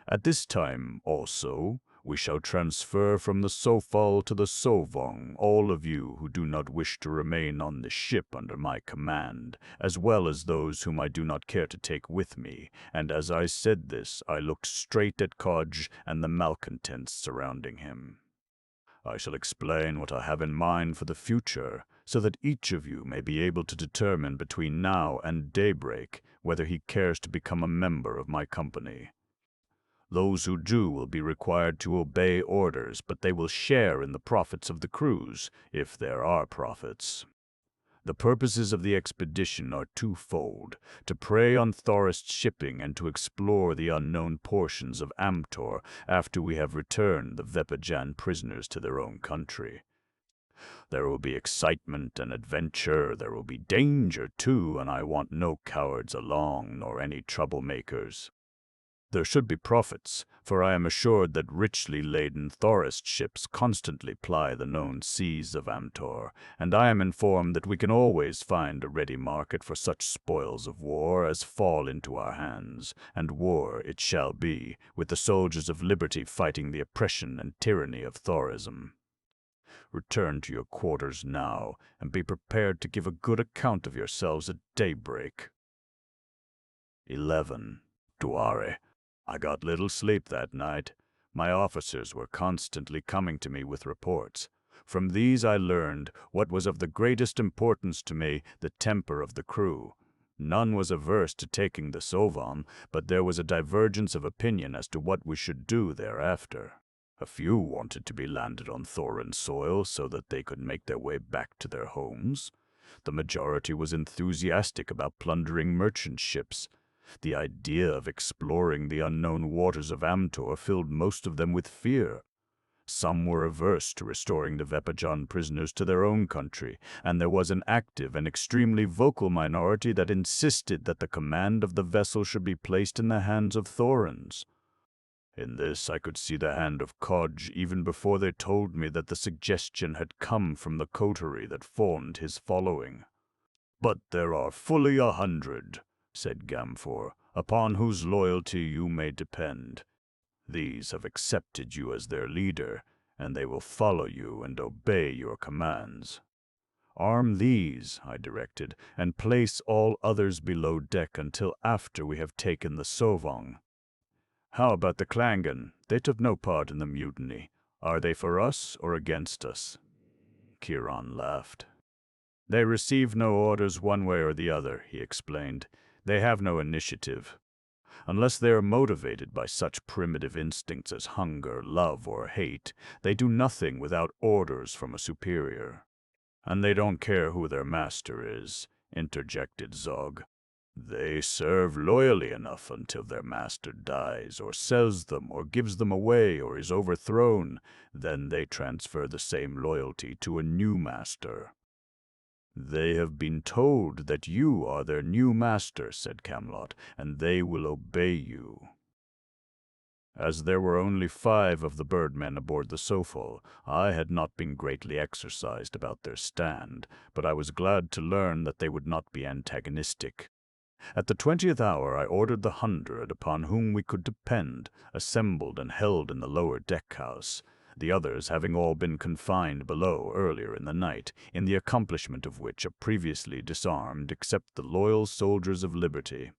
At this time, also, we shall transfer from the Sofal to the Sovong all of you who do not wish to remain on the ship under my command, as well as those whom I do not care to take with me, and as I said this, I looked straight at Kodge and the malcontents surrounding him. I shall explain what I have in mind for the future, so that each of you may be able to determine between now and daybreak whether he cares to become a member of my company. Those who do will be required to obey orders, but they will share in the profits of the cruise, if there are profits. The purposes of the expedition are twofold: to prey on Thorist shipping and to explore the unknown portions of Amtor after we have returned the Vepajan prisoners to their own country. There will be excitement and adventure, there will be danger too, and I want no cowards along, nor any troublemakers. There should be profits, for I am assured that richly laden Thorist ships constantly ply the known seas of Amtor, and I am informed that we can always find a ready market for such spoils of war as fall into our hands, and war it shall be, with the soldiers of liberty fighting the oppression and tyranny of Thorism. Return to your quarters now, and be prepared to give a good account of yourselves at daybreak. 11. Duare. I got little sleep that night. My officers were constantly coming to me with reports. From these I learned what was of the greatest importance to me, the temper of the crew. None was averse to taking the Sovon, but there was a divergence of opinion as to what we should do thereafter. A few wanted to be landed on Thorin soil so that they could make their way back to their homes. The majority was enthusiastic about plundering merchant ships. The idea of exploring the unknown waters of Amtor filled most of them with fear. Some were averse to restoring the Vepajan prisoners to their own country, and there was an active and extremely vocal minority that insisted that the command of the vessel should be placed in the hands of Thorins. In this I could see the hand of Kodge even before they told me that the suggestion had come from the coterie that formed his following. "But there are fully 100, said Gamfor, upon whose loyalty you may depend. These have accepted you as their leader, and they will follow you and obey your commands. Arm these, I directed, and place all others below deck until after we have taken the Sovong. How about the Klangen? They took no part in the mutiny. Are they for us or against us?" Kiran laughed. "They receive no orders one way or the other," he explained. "They have no initiative. Unless they are motivated by such primitive instincts as hunger, love, or hate, they do nothing without orders from a superior." "And they don't care who their master is," interjected Zog. "They serve loyally enough until their master dies, or sells them, or gives them away, or is overthrown. Then they transfer the same loyalty to a new master." "They have been told that you are their new master," said Camelot, "and they will obey you." As there were only 5 of the birdmen aboard the Sofal, I had not been greatly exercised about their stand, but I was glad to learn that they would not be antagonistic. At the 20th hour I ordered the 100 upon whom we could depend, assembled and held in the lower deck-house, the others having all been confined below earlier in the night, in the accomplishment of which are previously disarmed except the loyal soldiers of liberty.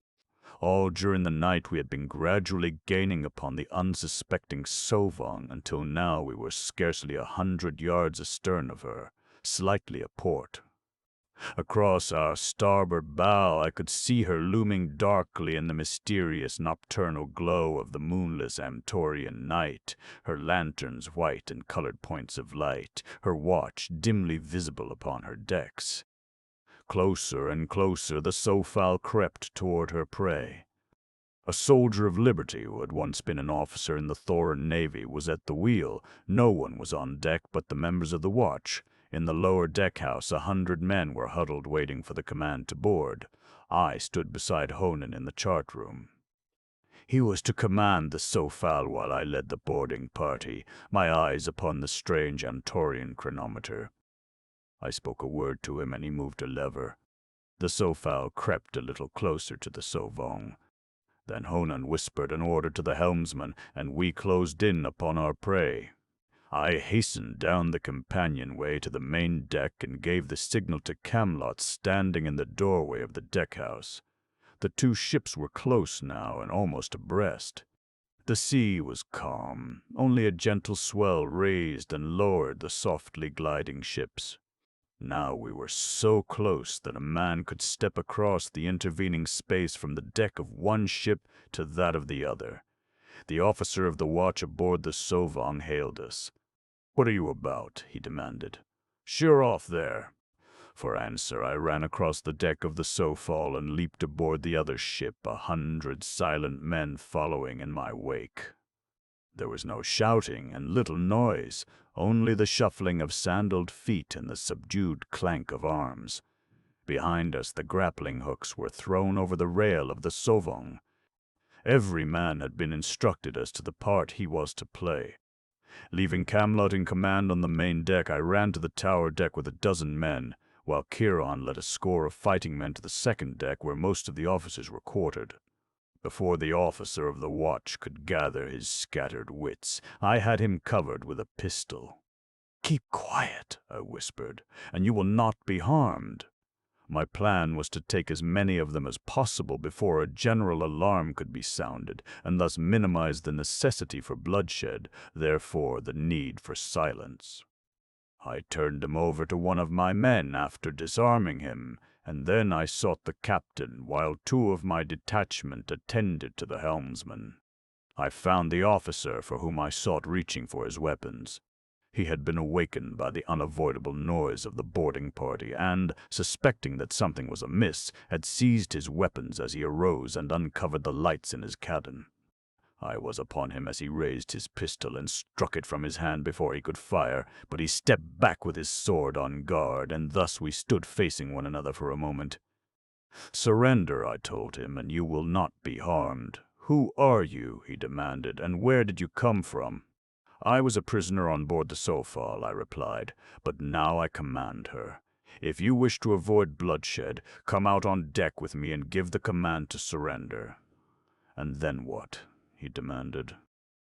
All during the night we had been gradually gaining upon the unsuspecting Sovong until now we were scarcely 100 yards astern of her, slightly aport. Across our starboard bow I could see her looming darkly in the mysterious nocturnal glow of the moonless Amtorian night, her lanterns white and colored points of light, her watch dimly visible upon her decks. Closer and closer the Sofal crept toward her prey. A soldier of liberty who had once been an officer in the Thorin Navy was at the wheel. No one was on deck but the members of the watch. In the lower deck-house 100 men were huddled waiting for the command to board. I stood beside Honan in the chart-room. He was to command the Sofal while I led the boarding party, my eyes upon the strange Amtorian chronometer. I spoke a word to him and he moved a lever. The Sofal crept a little closer to the Sovong. Then Honan whispered an order to the helmsman, and we closed in upon our prey. I hastened down the companionway to the main deck and gave the signal to Camlot standing in the doorway of the deckhouse. The two ships were close now and almost abreast. The sea was calm. Only a gentle swell raised and lowered the softly gliding ships. Now we were so close that a man could step across the intervening space from the deck of one ship to that of the other. The officer of the watch aboard the Sovong hailed us. "What are you about?" he demanded. "Sheer off there." For answer, I ran across the deck of the Sofal and leaped aboard the other ship, 100 silent men following in my wake. There was no shouting and little noise, only the shuffling of sandaled feet and the subdued clank of arms. Behind us, the grappling hooks were thrown over the rail of the Sovong. Every man had been instructed as to the part he was to play. Leaving Camlot in command on the main deck, I ran to the tower deck with a dozen men, while Chiron led a score of fighting men to the second deck where most of the officers were quartered. Before the officer of the watch could gather his scattered wits, I had him covered with a pistol. "Keep quiet," I whispered, "and you will not be harmed." My plan was to take as many of them as possible before a general alarm could be sounded, and thus minimize the necessity for bloodshed, therefore the need for silence. I turned him over to one of my men after disarming him, and then I sought the captain, while 2 of my detachment attended to the helmsman. I found the officer for whom I sought, reaching for his weapons. He had been awakened by the unavoidable noise of the boarding party and, suspecting that something was amiss, had seized his weapons as he arose and uncovered the lights in his cabin. I was upon him as he raised his pistol and struck it from his hand before he could fire, but he stepped back with his sword on guard, and thus we stood facing one another for a moment. "Surrender," I told him, "and you will not be harmed." "Who are you?" he demanded, "and where did you come from?" "I was a prisoner on board the Sofal," I replied, "but now I command her. If you wish to avoid bloodshed, come out on deck with me and give the command to surrender." "And then what?" he demanded.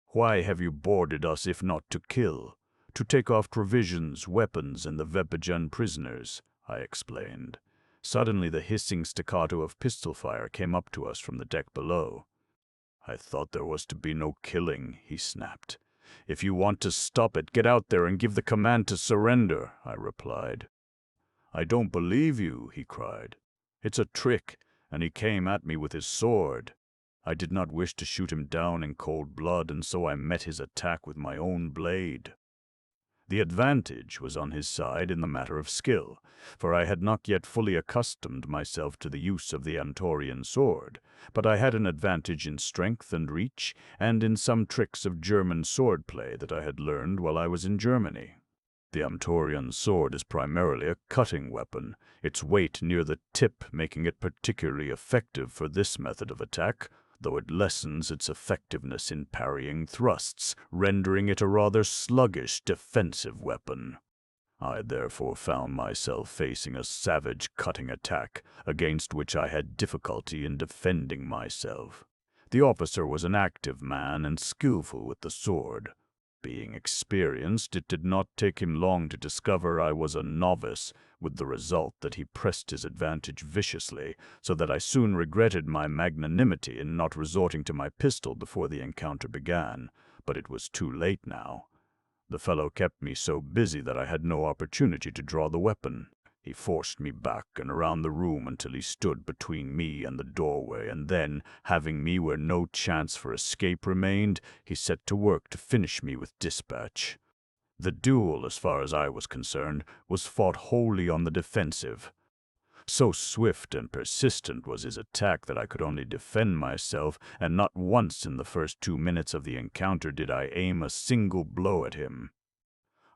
"Why have you boarded us if not to kill? To take off provisions, weapons, and the Vepijan prisoners," I explained. Suddenly the hissing staccato of pistol fire came up to us from the deck below. "I thought there was to be no killing," he snapped. "If you want to stop it, get out there and give the command to surrender," I replied. "I don't believe you," he cried. "It's a trick," and he came at me with his sword. I did not wish to shoot him down in cold blood, and so I met his attack with my own blade. The advantage was on his side in the matter of skill, for I had not yet fully accustomed myself to the use of the Amtorian sword, but I had an advantage in strength and reach, and in some tricks of German swordplay that I had learned while I was in Germany. The Amtorian sword is primarily a cutting weapon, its weight near the tip making it particularly effective for this method of attack, though it lessens its effectiveness in parrying thrusts, rendering it a rather sluggish defensive weapon. I therefore found myself facing a savage cutting attack, against which I had difficulty in defending myself. The officer was an active man and skillful with the sword. Being experienced, it did not take him long to discover I was a novice, with the result that he pressed his advantage viciously, so that I soon regretted my magnanimity in not resorting to my pistol before the encounter began, but it was too late now. The fellow kept me so busy that I had no opportunity to draw the weapon. He forced me back and around the room until he stood between me and the doorway, and then, having me where no chance for escape remained, he set to work to finish me with dispatch. The duel, as far as I was concerned, was fought wholly on the defensive. So swift and persistent was his attack that I could only defend myself, and not once in the first 2 minutes of the encounter did I aim a single blow at him.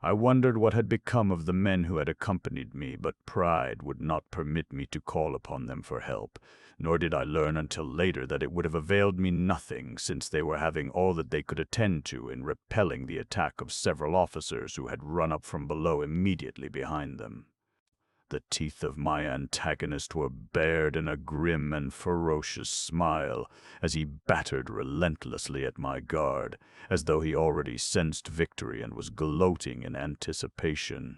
I wondered what had become of the men who had accompanied me, but pride would not permit me to call upon them for help, nor did I learn until later that it would have availed me nothing, since they were having all that they could attend to in repelling the attack of several officers who had run up from below immediately behind them. The teeth of my antagonist were bared in a grim and ferocious smile as he battered relentlessly at my guard, as though he already sensed victory and was gloating in anticipation.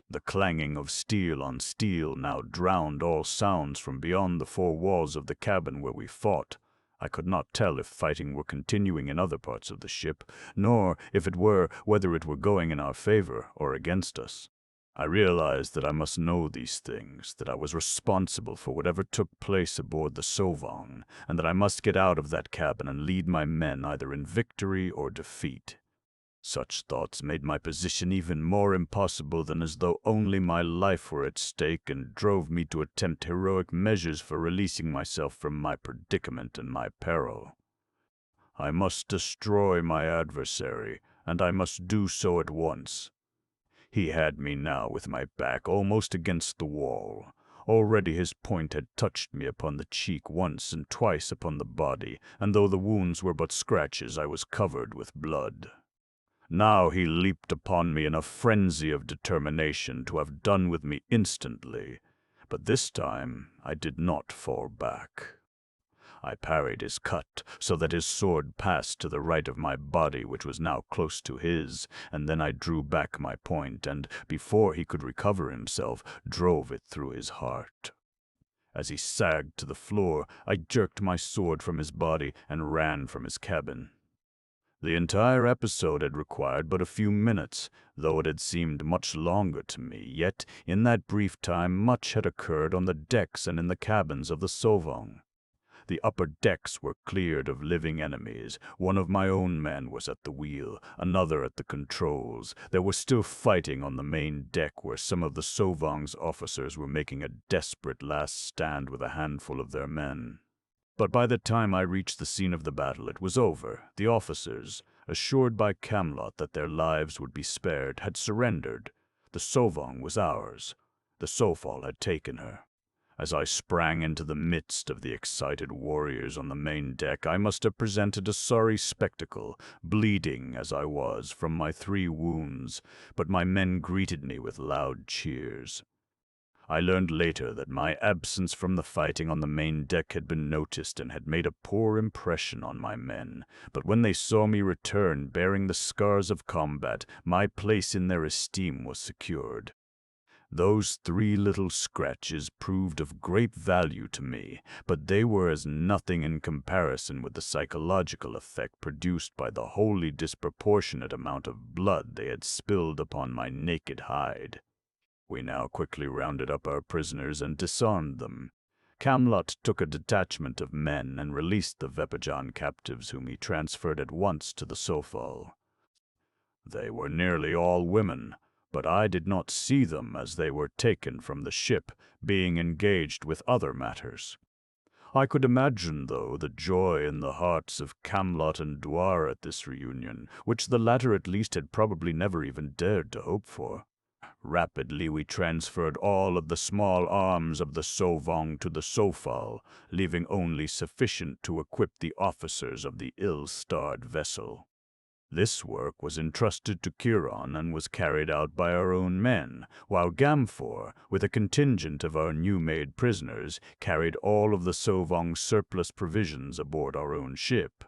The clanging of steel on steel now drowned all sounds from beyond the four walls of the cabin where we fought. I could not tell if fighting were continuing in other parts of the ship, nor, if it were, whether it were going in our favor or against us. I realized that I must know these things, that I was responsible for whatever took place aboard the Sauvage, and that I must get out of that cabin and lead my men either in victory or defeat. Such thoughts made my position even more impossible than as though only my life were at stake and drove me to attempt heroic measures for releasing myself from my predicament and my peril. I must destroy my adversary, and I must do so at once. He had me now with my back almost against the wall. Already his point had touched me upon the cheek once and twice upon the body, and though the wounds were but scratches, I was covered with blood. Now he leaped upon me in a frenzy of determination to have done with me instantly, but this time I did not fall back. I parried his cut, so that his sword passed to the right of my body, which was now close to his, and then I drew back my point, and, before he could recover himself, drove it through his heart. As he sagged to the floor, I jerked my sword from his body and ran from his cabin. The entire episode had required but a few minutes, though it had seemed much longer to me, yet in that brief time much had occurred on the decks and in the cabins of the Sauvage. The upper decks were cleared of living enemies. One of my own men was at the wheel, another at the controls. There was still fighting on the main deck where some of the Sauvage's officers were making a desperate last stand with a handful of their men. But by the time I reached the scene of the battle, it was over. The officers, assured by Camelot that their lives would be spared, had surrendered. The Sauvage was ours. The Saufal had taken her. As I sprang into the midst of the excited warriors on the main deck, I must have presented a sorry spectacle, bleeding as I was from my 3 wounds, but my men greeted me with loud cheers. I learned later that my absence from the fighting on the main deck had been noticed and had made a poor impression on my men, but when they saw me return bearing the scars of combat, my place in their esteem was secured. Those 3 little scratches proved of great value to me, but they were as nothing in comparison with the psychological effect produced by the wholly disproportionate amount of blood they had spilled upon my naked hide. We now quickly rounded up our prisoners and disarmed them. Camelot took a detachment of men and released the Vepajan captives, whom he transferred at once to the Saufal. They were nearly all women, but I did not see them as they were taken from the ship, being engaged with other matters. I could imagine, though, the joy in the hearts of Camelot and Duare at this reunion, which the latter at least had probably never even dared to hope for. Rapidly we transferred all of the small arms of the Sauvage to the Saufal, leaving only sufficient to equip the officers of the ill-starred vessel. This work was entrusted to Chiron and was carried out by our own men, while Gamfor, with a contingent of our new-made prisoners, carried all of the Sauvage's surplus provisions aboard our own ship.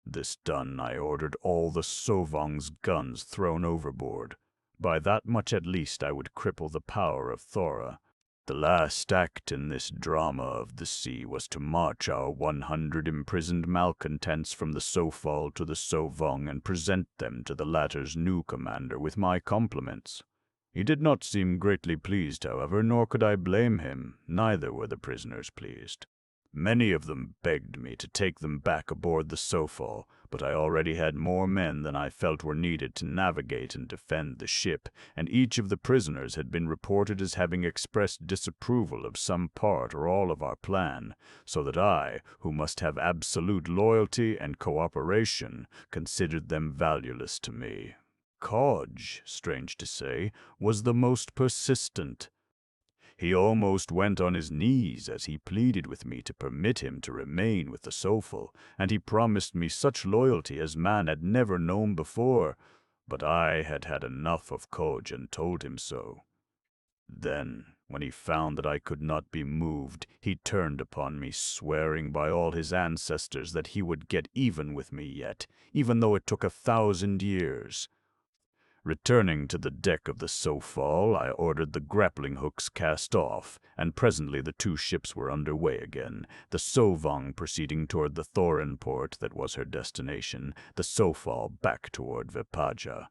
This done, I ordered all the Sauvage's guns thrown overboard. By that much at least I would cripple the power of Thora. The last act in this drama of the sea was to march our 100 imprisoned malcontents from the Saufal to the Sauvage and present them to the latter's new commander with my compliments. He did not seem greatly pleased, however, nor could I blame him. Neither were the prisoners pleased. Many of them begged me to take them back aboard the Saufal, but I already had more men than I felt were needed to navigate and defend the ship, and each of the prisoners had been reported as having expressed disapproval of some part or all of our plan, so that I, who must have absolute loyalty and cooperation, considered them valueless to me. Kodge, strange to say, was the most persistent. He almost went on his knees as he pleaded with me to permit him to remain with the Saufal, and he promised me such loyalty as man had never known before, but I had had enough of Kodge and told him so. Then, When he found that I could not be moved, he turned upon me, swearing by all his ancestors that he would get even with me yet, even though it took 1,000 years. Returning to the deck of the Sofal, I ordered the grappling hooks cast off, and presently the two ships were under way again, the Sovong proceeding toward the Thorin port that was her destination, the Sofal back toward Vepaja.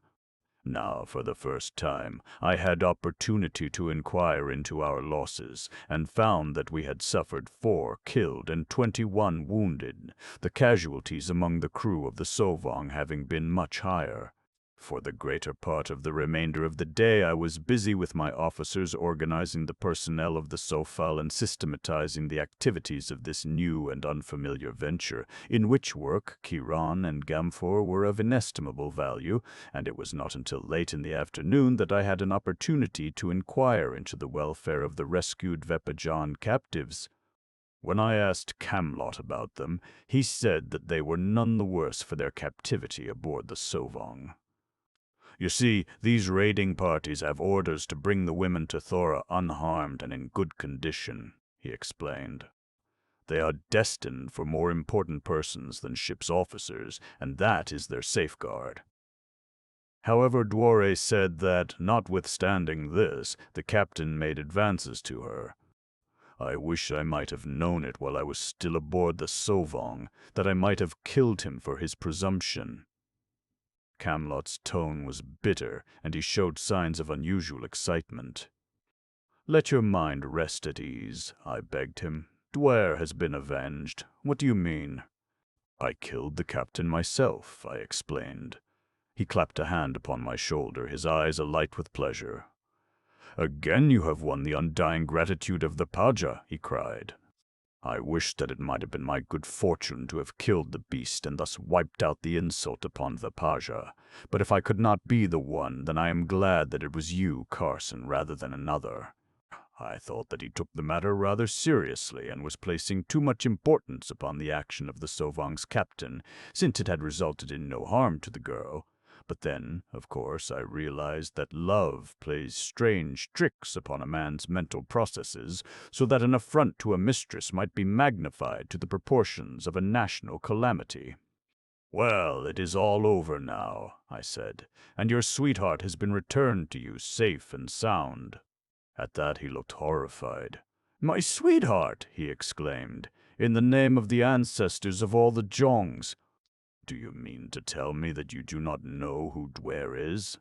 Now, for the first time, I had opportunity to inquire into our losses, and found that we had suffered 4 killed and 21 wounded, the casualties among the crew of the Sovong having been much higher. For the greater part of the remainder of the day I was busy with my officers organizing the personnel of the Sofal and systematizing the activities of this new and unfamiliar venture, in which work Kiran and Gamfor were of inestimable value, and it was not until late in the afternoon that I had an opportunity to inquire into the welfare of the rescued Vepajan captives. When I asked Camlot about them, he said that they were none the worse for their captivity aboard the Sovong. You see, these raiding parties have orders to bring the women to Thora unharmed and in good condition, he explained. They are destined for more important persons than ship's officers, and that is their safeguard. However, Duare said that, notwithstanding this, the captain made advances to her. I wish I might have known it while I was still aboard the Sovong, that I might have killed him for his presumption. Camlot's tone was bitter, and he showed signs of unusual excitement. "Let your mind rest at ease," I begged him. "Duare has been avenged. What do you mean?" "I killed the captain myself," I explained. He clapped a hand upon my shoulder, his eyes alight with pleasure. "Again you have won the undying gratitude of the Paja," he cried. "I wish that it might have been my good fortune to have killed the beast and thus wiped out the insult upon Vepaja. But if I could not be the one, then I am glad that it was you, Carson, rather than another." I thought that he took the matter rather seriously and was placing too much importance upon the action of the Sovong's captain, since it had resulted in no harm to the girl. But then, of course, I realized that love plays strange tricks upon a man's mental processes, so that an affront to a mistress might be magnified to the proportions of a national calamity. "Well, it is all over now," I said, "and your sweetheart has been returned to you safe and sound." At that he looked horrified. "My sweetheart!" he exclaimed. "In the name of the ancestors of all the Jongs! Do you mean to tell me that you do not know who Duare is?"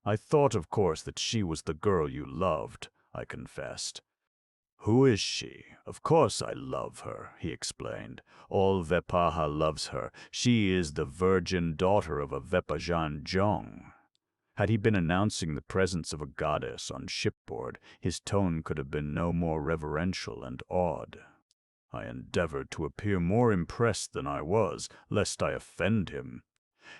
"I thought, of course, that she was the girl you loved," I confessed. "Who is she? Of course I love her," he explained. "All Vepaha loves her. She is the virgin daughter of a Vepajan Jong." Had he been announcing the presence of a goddess on shipboard, his tone could have been no more reverential and awed. I endeavored to appear more impressed than I was, lest I offend him.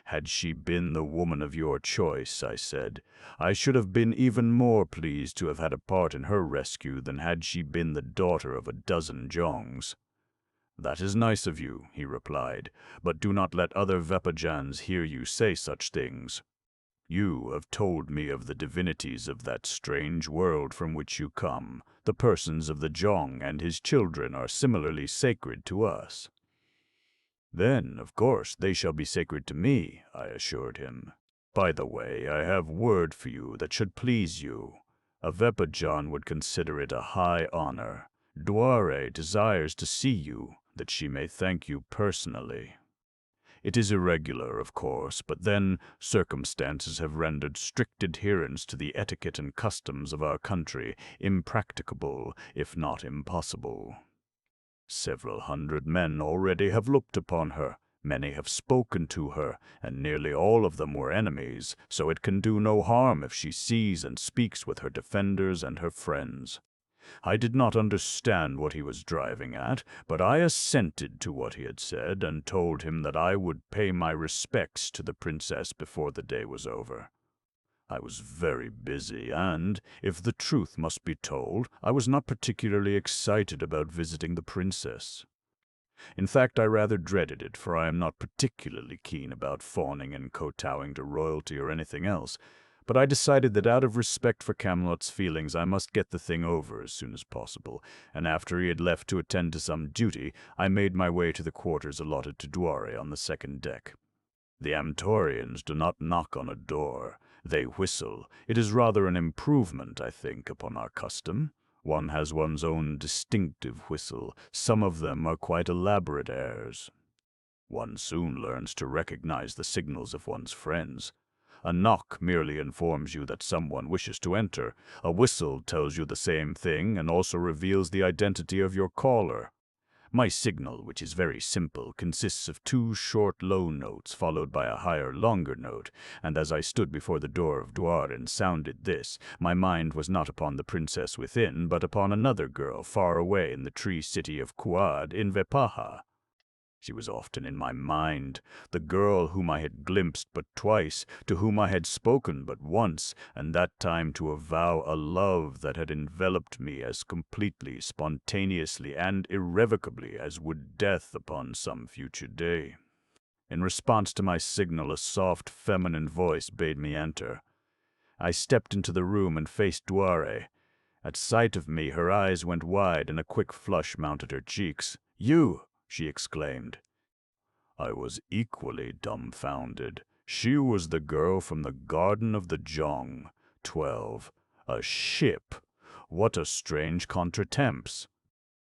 "Had she been the woman of your choice," I said, "I should have been even more pleased to have had a part in her rescue than had she been the daughter of a dozen Jongs." "That is nice of you," he replied, "but do not let other Vepajans hear you say such things. You have told me of the divinities of that strange world from which you come. The persons of the Jong and his children are similarly sacred to us." "Then, of course, they shall be sacred to me," I assured him. "By the way, I have word for you that should please you. A Vepajan would consider it a high honor. Duare desires to see you, that she may thank you personally. It is irregular, of course, but then circumstances have rendered strict adherence to the etiquette and customs of our country impracticable, if not impossible. Several hundred men already have looked upon her, many have spoken to her, and nearly all of them were enemies, so it can do no harm if she sees and speaks with her defenders and her friends." I did not understand what he was driving at, but I assented to what he had said and told him that I would pay my respects to the princess before the day was over. I was very busy and, if the truth must be told, I was not particularly excited about visiting the princess. In fact, I rather dreaded it, for I am not particularly keen about fawning and kowtowing to royalty or anything else. But I decided that out of respect for Camelot's feelings, I must get the thing over as soon as possible, and after he had left to attend to some duty, I made my way to the quarters allotted to Duare on the second deck. The Amtorians do not knock on a door. They whistle. It is rather an improvement, I think, upon our custom. One has one's own distinctive whistle. Some of them are quite elaborate airs. One soon learns to recognize the signals of one's friends. A knock merely informs you that someone wishes to enter. A whistle tells you the same thing and also reveals the identity of your caller. My signal, which is very simple, consists of 2 short low notes followed by a higher longer note, and as I stood before the door of Duare and sounded this, my mind was not upon the princess within, but upon another girl far away in the tree city of Kuad in Vepaha. She was often in my mind, the girl whom I had glimpsed but twice, to whom I had spoken but once, and that time to avow a love that had enveloped me as completely, spontaneously, and irrevocably as would death upon some future day. In response to my signal, a soft, feminine voice bade me enter. I stepped into the room and faced Duare. At sight of me, her eyes went wide and a quick flush mounted her cheeks. "You!" she exclaimed. I was equally dumbfounded. She was the girl from the Garden of the Jong. 12. A ship. What a strange contretemps.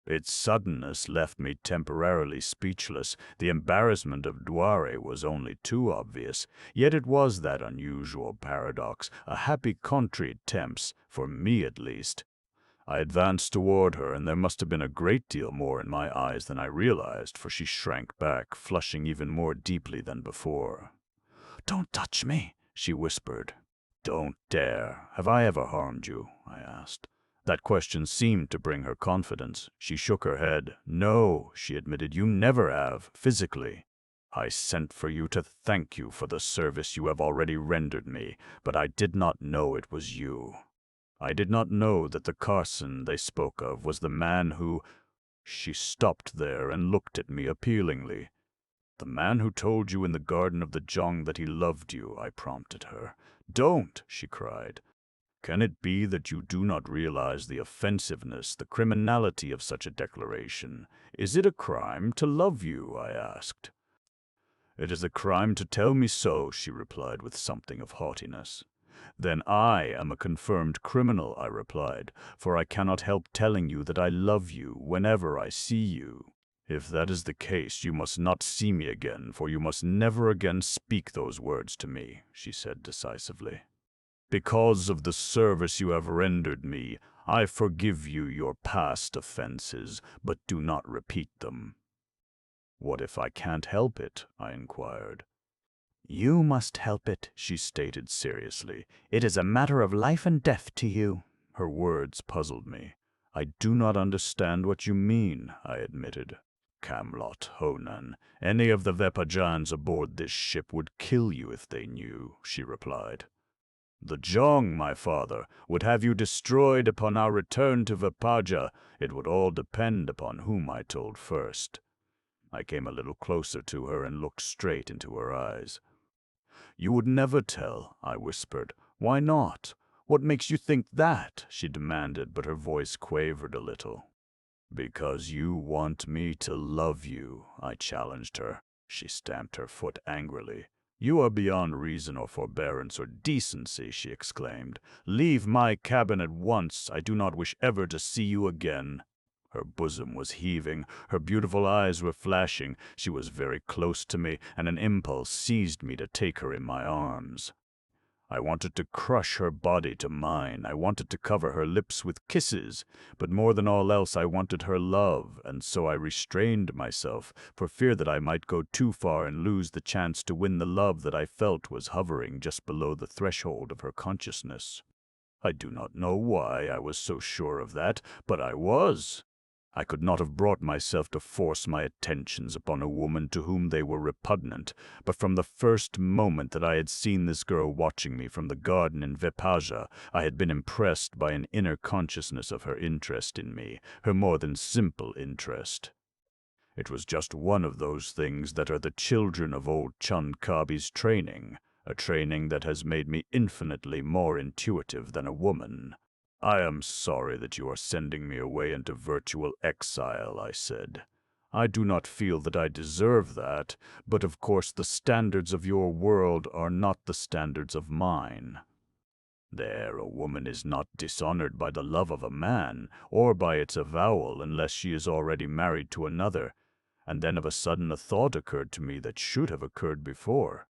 Its suddenness left me temporarily speechless. The embarrassment of Duare was only too obvious. Yet it was that unusual paradox, a happy contretemps, for me at least. I advanced toward her, and there must have been a great deal more in my eyes than I realized, for she shrank back, flushing even more deeply than before. "Don't touch me," she whispered. "Don't dare. Have I ever harmed you?" I asked. That question seemed to bring her confidence. She shook her head. "No," she admitted, "you never have, physically. I sent for you to thank you for the service you have already rendered me, but I did not know it was you. I did not know that the Carson they spoke of was the man who—" She stopped there and looked at me appealingly. "The man who told you in the Garden of the Jong that he loved you," I prompted her. "Don't!" she cried. "Can it be that you do not realize the offensiveness, the criminality of such a declaration? Is it a crime to love you?" I asked. "It is a crime to tell me so," she replied with something of haughtiness. "Then I am a confirmed criminal," I replied, "for I cannot help telling you that I love you whenever I see you. If that is the case, you must not see me again, for you must never again speak those words to me," she said decisively. "Because of the service you have rendered me, I forgive you your past offenses, but do not repeat them." "What if I can't help it?" I inquired. "You must help it," she stated seriously. "It is a matter of life and death to you." Her words puzzled me. "I do not understand what you mean," I admitted. "Camelot, Honan, any of the Vepajans aboard this ship would kill you if they knew," she replied. "The Jong, my father, would have you destroyed upon our return to Vepaja. It would all depend upon whom I told first." I came a little closer to her and looked straight into her eyes. "You would never tell," I whispered. "Why not? What makes you think that?" she demanded, but her voice quavered a little. "Because you want me to love you," I challenged her. She stamped her foot angrily. "You are beyond reason or forbearance or decency," she exclaimed. "Leave my cabin at once. I do not wish ever to see you again." Her bosom was heaving, her beautiful eyes were flashing. She was very close to me, and an impulse seized me to take her in my arms. I wanted to crush her body to mine. I wanted to cover her lips with kisses. But more than all else, I wanted her love, and so I restrained myself, for fear that I might go too far and lose the chance to win the love that I felt was hovering just below the threshold of her consciousness. I do not know why I was so sure of that, but I was. I could not have brought myself to force my attentions upon a woman to whom they were repugnant, but from the first moment that I had seen this girl watching me from the garden in Vepaja, I had been impressed by an inner consciousness of her interest in me, her more than simple interest. It was just one of those things that are the children of old Chun Kabi's training, a training that has made me infinitely more intuitive than a woman. I am sorry that you are sending me away into virtual exile, I said. I do not feel that I deserve that, but of course the standards of your world are not the standards of mine. There, a woman is not dishonored by the love of a man, or by its avowal unless she is already married to another, and then of a sudden a thought occurred to me that should have occurred before.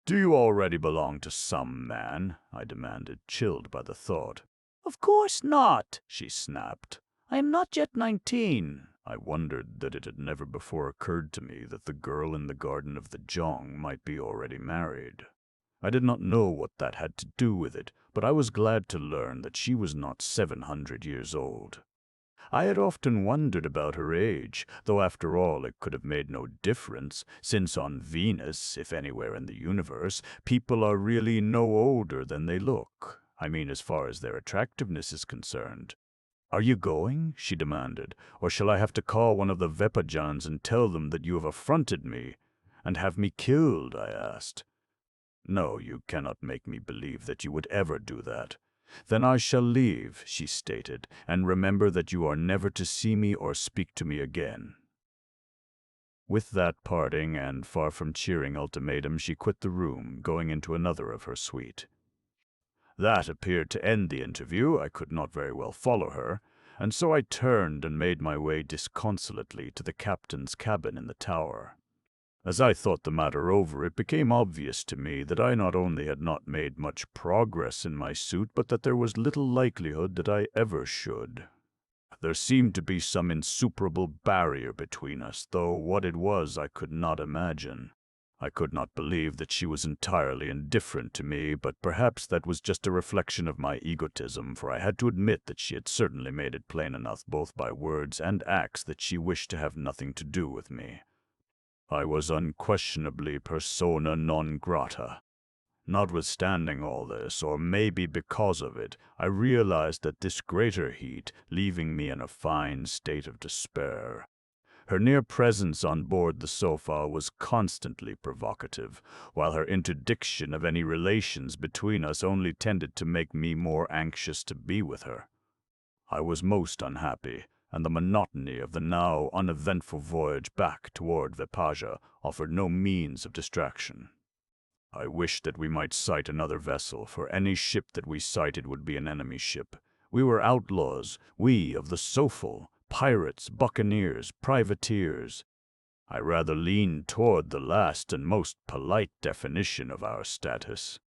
"Do you already belong to some man?" I demanded, chilled by the thought. "Of course not," she snapped. "I am not yet 19. I wondered that it had never before occurred to me that the girl in the garden of the Zhong might be already married. I did not know what that had to do with it, but I was glad to learn that she was not 700 years old. I had often wondered about her age, though after all it could have made no difference, since on Venus, if anywhere in the universe, people are really no older than they look. I mean, as far as their attractiveness is concerned. "Are you going?" she demanded, "or shall I have to call one of the Vepajans and tell them that you have affronted me?" "And have me killed?" I asked. "No, you cannot make me believe that you would ever do that." "Then I shall leave," she stated, "and remember that you are never to see me or speak to me again." With that parting and far from cheering ultimatum, she quit the room, going into another of her suite. That appeared to end the interview. I could not very well follow her, and so I turned and made my way disconsolately to the captain's cabin in the tower. As I thought the matter over, it became obvious to me that I not only had not made much progress in my suit, but that there was little likelihood that I ever should. There seemed to be some insuperable barrier between us, though what it was I could not imagine. I could not believe that she was entirely indifferent to me, but perhaps that was just a reflection of my egotism, for I had to admit that she had certainly made it plain enough both by words and acts that she wished to have nothing to do with me. I was unquestionably persona non grata. Notwithstanding all this, or maybe because of it, I realized that this greater heat, leaving me in a fine state of despair. Her near presence on board the sofa was constantly provocative, while her interdiction of any relations between us only tended to make me more anxious to be with her. I was most unhappy, and the monotony of the now uneventful voyage back toward Vepaja offered no means of distraction. I wished that we might sight another vessel, for any ship that we sighted would be an enemy ship. We were outlaws, we of the Sofal, pirates, buccaneers, privateers. I rather leaned toward the last and most polite definition of our status.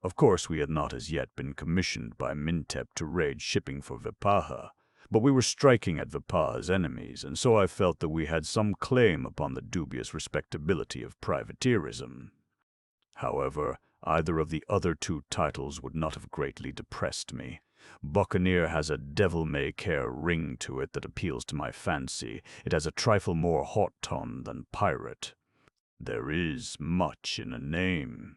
Of course, we had not as yet been commissioned by Mintep to raid shipping for Vepaha, but we were striking at Vepaha's enemies, and so I felt that we had some claim upon the dubious respectability of privateerism. However, either of the other two titles would not have greatly depressed me. Buccaneer has a devil-may-care ring to it that appeals to my fancy. It has a trifle more haut ton than pirate. There is much in a name.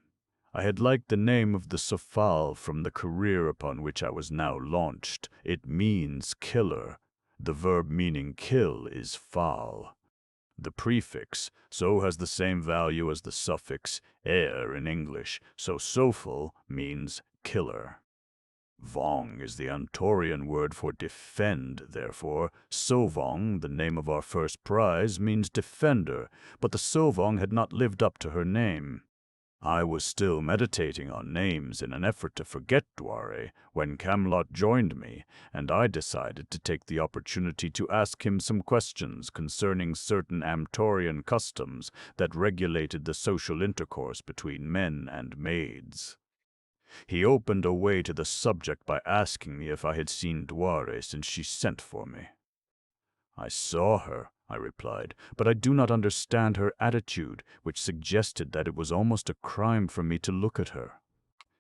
I had liked the name of the Sofal from the career upon which I was now launched. It means killer. The verb meaning kill is fal. The prefix so has the same value as the suffix er in English, so Sofal means killer. Vong is the Amtorian word for defend, therefore Sovong, the name of our first prize, means defender, but the Sovong had not lived up to her name. I was still meditating on names in an effort to forget Duare when Camelot joined me, and I decided to take the opportunity to ask him some questions concerning certain Amtorian customs that regulated the social intercourse between men and maids. He opened a way to the subject by asking me if I had seen Duare since she sent for me. "I saw her," I replied, "but I do not understand her attitude, which suggested that it was almost a crime for me to look at her."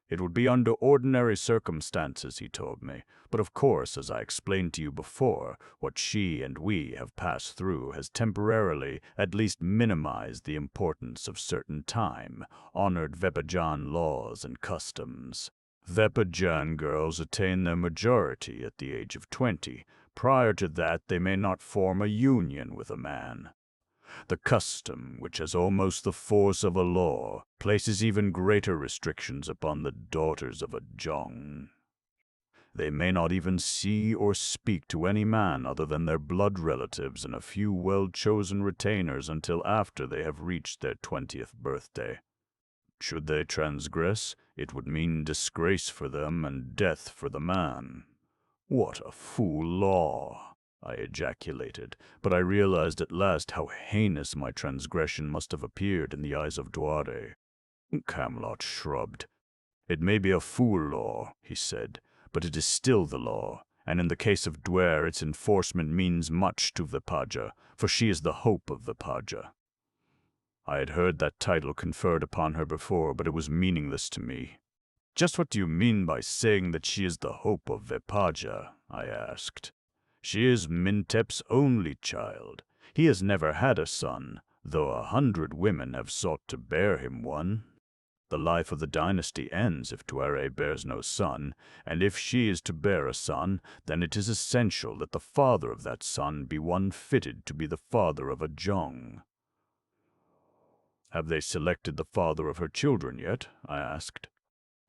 "It would be under ordinary circumstances," he told me, "but of course, as I explained to you before, what she and we have passed through has temporarily at least minimized the importance of certain time-honored Vepajan laws and customs. Vepajan girls attain their majority at the age of 20. Prior to that, they may not form a union with a man. The custom, which has almost the force of a law, places even greater restrictions upon the daughters of a Jong. They may not even see or speak to any man other than their blood relatives and a few well-chosen retainers until after they have reached their 20th birthday. Should they transgress, it would mean disgrace for them and death for the man. What a fool law! I ejaculated, but I realized at last how heinous my transgression must have appeared in the eyes of Duare. Camelot shrugged. It may be a fool law, he said, but it is still the law, and in the case of Duare its enforcement means much to Vipaja, for she is the hope of Vipaja. I had heard that title conferred upon her before, but it was meaningless to me. Just what do you mean by saying that she is the hope of Vipaja? I asked. She is Mintep's only child. He has never had a son, though 100 women have sought to bear him one. The life of the dynasty ends if Duare bears no son, and if she is to bear a son, then it is essential that the father of that son be one fitted to be the father of a Jong. Have they selected the father of her children yet? I asked.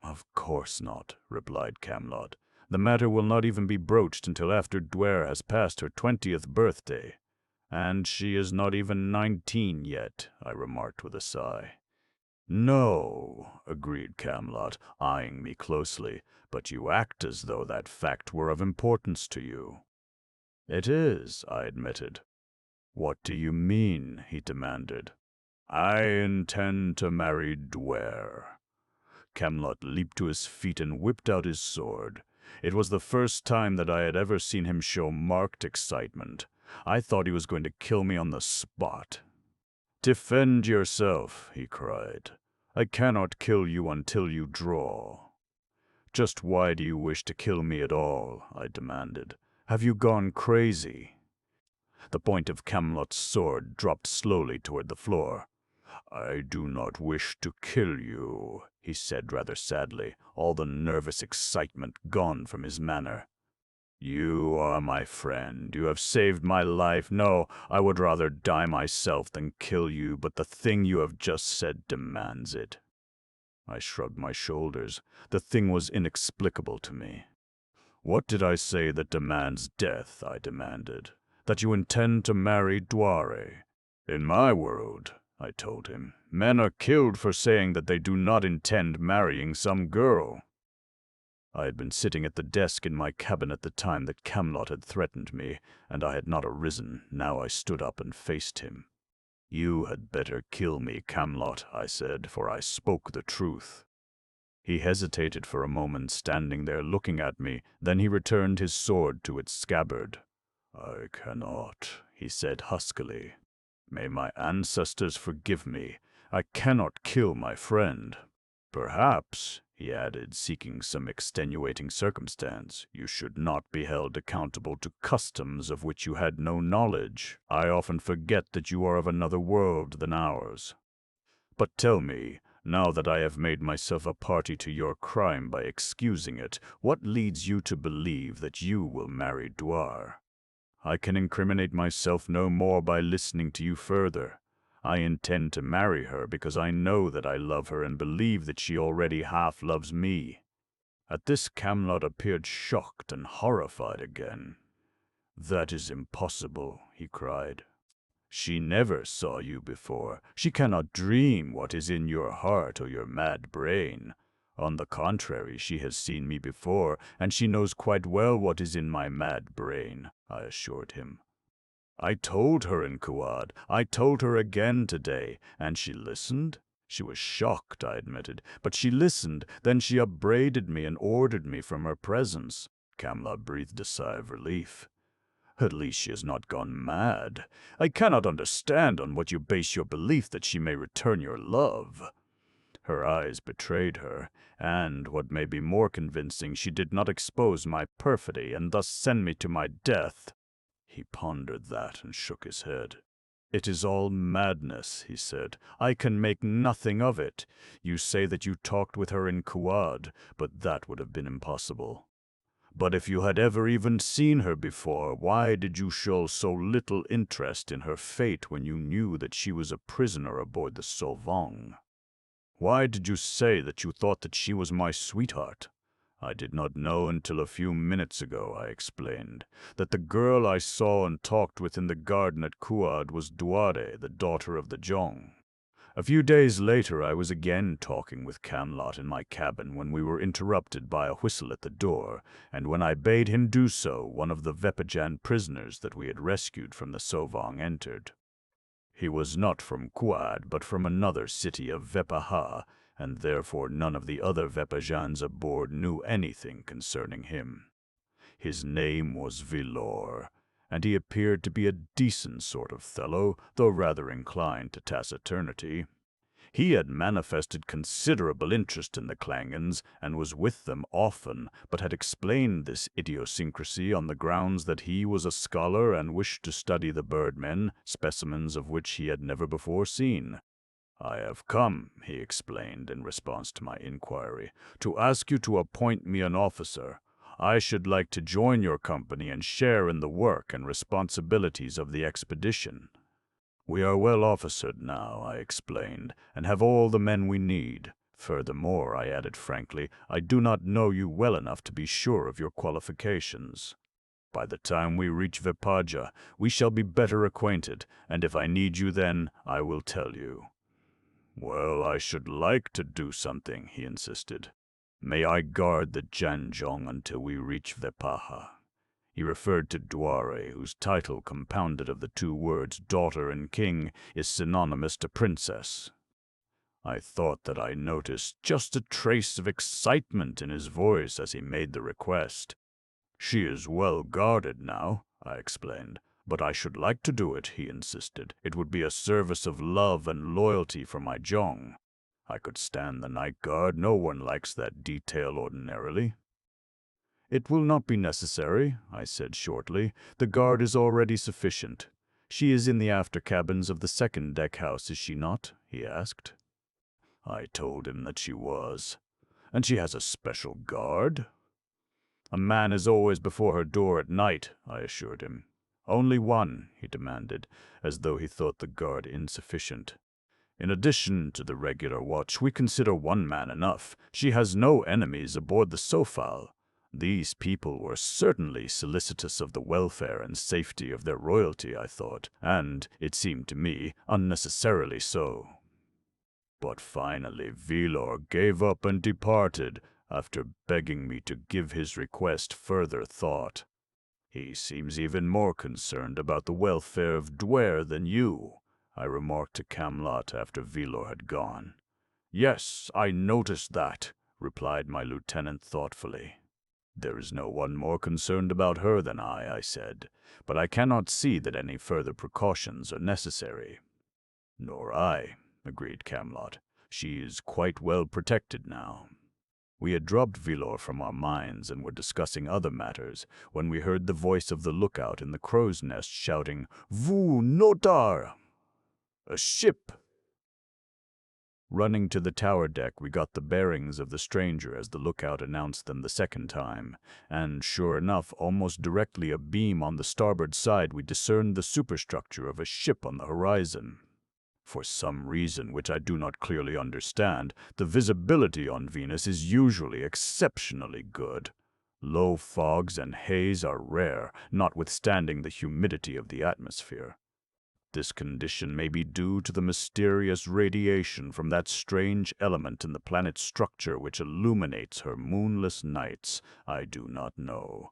Of course not, replied Camelot. The matter will not even be broached until after Duare has passed her 20th birthday. And she is not even 19 yet, I remarked with a sigh. No, agreed Camelot, eyeing me closely, but you act as though that fact were of importance to you. It is, I admitted. What do you mean? He demanded. I intend to marry Duare. Camelot leaped to his feet and whipped out his sword. It was the first time that I had ever seen him show marked excitement. I thought he was going to kill me on the spot. Defend yourself, he cried. I cannot kill you until you draw. Just why do you wish to kill me at all? I demanded. Have you gone crazy? The point of Camelot's sword dropped slowly toward the floor. I do not wish to kill you, he said rather sadly, all the nervous excitement gone from his manner. You are my friend. You have saved my life. No, I would rather die myself than kill you, but the thing you have just said demands it. I shrugged my shoulders. The thing was inexplicable to me. What did I say that demands death? I demanded. That you intend to marry Duare. In my world, I told him, men are killed for saying that they do not intend marrying some girl. I had been sitting at the desk in my cabin at the time that Camelot had threatened me, and I had not arisen. Now I stood up and faced him. You had better kill me, Camelot, I said, for I spoke the truth. He hesitated for a moment, standing there looking at me. Then he returned his sword to its scabbard. I cannot, he said huskily. May my ancestors forgive me. I cannot kill my friend. Perhaps, he added, seeking some extenuating circumstance, you should not be held accountable to customs of which you had no knowledge. I often forget that you are of another world than ours. But tell me, now that I have made myself a party to your crime by excusing it, what leads you to believe that you will marry Duare? I can incriminate myself no more by listening to you further. I intend to marry her because I know that I love her and believe that she already half loves me. At this Camelot appeared shocked and horrified again. That is impossible, he cried. She never saw you before. She cannot dream what is in your heart or your mad brain. On the contrary, she has seen me before, and she knows quite well what is in my mad brain, I assured him. I told her in Kuad. I told her again today, and she listened. She was shocked, I admitted, but she listened. Then she upbraided me and ordered me from her presence. Camelot breathed a sigh of relief. At least she has not gone mad. I cannot understand on what you base your belief that she may return your love. Her eyes betrayed her, and, what may be more convincing, she did not expose my perfidy and thus send me to my death. He pondered that and shook his head. It is all madness, he said. I can make nothing of it. You say that you talked with her in Kuad, but that would have been impossible. But if you had ever even seen her before, why did you show so little interest in her fate when you knew that she was a prisoner aboard the Sauvage? Why did you say that you thought that she was my sweetheart? I did not know until a few minutes ago, I explained, that the girl I saw and talked with in the garden at Kuad was Duare, the daughter of the Jong. A few days later, I was again talking with Camlot in my cabin when we were interrupted by a whistle at the door, and when I bade him do so, one of the Vepajan prisoners that we had rescued from the Sauvage entered. He was not from Kuad, but from another city of Vepaha, and therefore none of the other Vepajans aboard knew anything concerning him. His name was Vilor, and he appeared to be a decent sort of fellow, though rather inclined to taciturnity. He had manifested considerable interest in the Klangons, and was with them often, but had explained this idiosyncrasy on the grounds that he was a scholar and wished to study the birdmen, specimens of which he had never before seen. "I have come," he explained in response to my inquiry, "to ask you to appoint me an officer. I should like to join your company and share in the work and responsibilities of the expedition." "We are well officered now," I explained, "and have all the men we need. Furthermore," I added frankly, "I do not know you well enough to be sure of your qualifications. By the time we reach Vepaja, we shall be better acquainted, and if I need you then, I will tell you." "Well, I should like to do something," he insisted. "May I guard the Janjong until we reach Vepaha?" He referred to Duare, whose title, compounded of the two words daughter and king, is synonymous to princess. I thought that I noticed just a trace of excitement in his voice as he made the request. "She is well guarded now," I explained. "But I should like to do it," he insisted. "It would be a service of love and loyalty for my Jong. I could stand the night guard. No one likes that detail ordinarily." "It will not be necessary," I said shortly. "The guard is already sufficient. She is in the after cabins of the second deck house, is she not?" he asked. I told him that she was. "And she has a special guard?" "A man is always before her door at night," I assured him. "Only one?" he demanded, as though he thought the guard insufficient. "In addition to the regular watch, we consider one man enough. She has no enemies aboard the Sofal. These people were certainly solicitous of the welfare and safety of their royalty, I thought, and, it seemed to me, unnecessarily so. But finally Vilor gave up and departed, after begging me to give his request further thought. He seems even more concerned about the welfare of Duare than you," I remarked to Camlot after Vilor had gone. "Yes, I noticed that," replied my lieutenant thoughtfully. "There is no one more concerned about her than I said, but I cannot see that any further precautions are necessary." "Nor I," agreed Camlot. "She is quite well protected now." We had dropped Vilor from our minds and were discussing other matters when we heard the voice of the lookout in the crow's nest shouting, "Vu notar!" "A ship!" Running to the tower deck, we got the bearings of the stranger as the lookout announced them the second time, and, sure enough, almost directly abeam on the starboard side we discerned the superstructure of a ship on the horizon. For some reason which I do not clearly understand, the visibility on Venus is usually exceptionally good. Low fogs and haze are rare, notwithstanding the humidity of the atmosphere. This condition may be due to the mysterious radiation from that strange element in the planet's structure which illuminates her moonless nights. I do not know.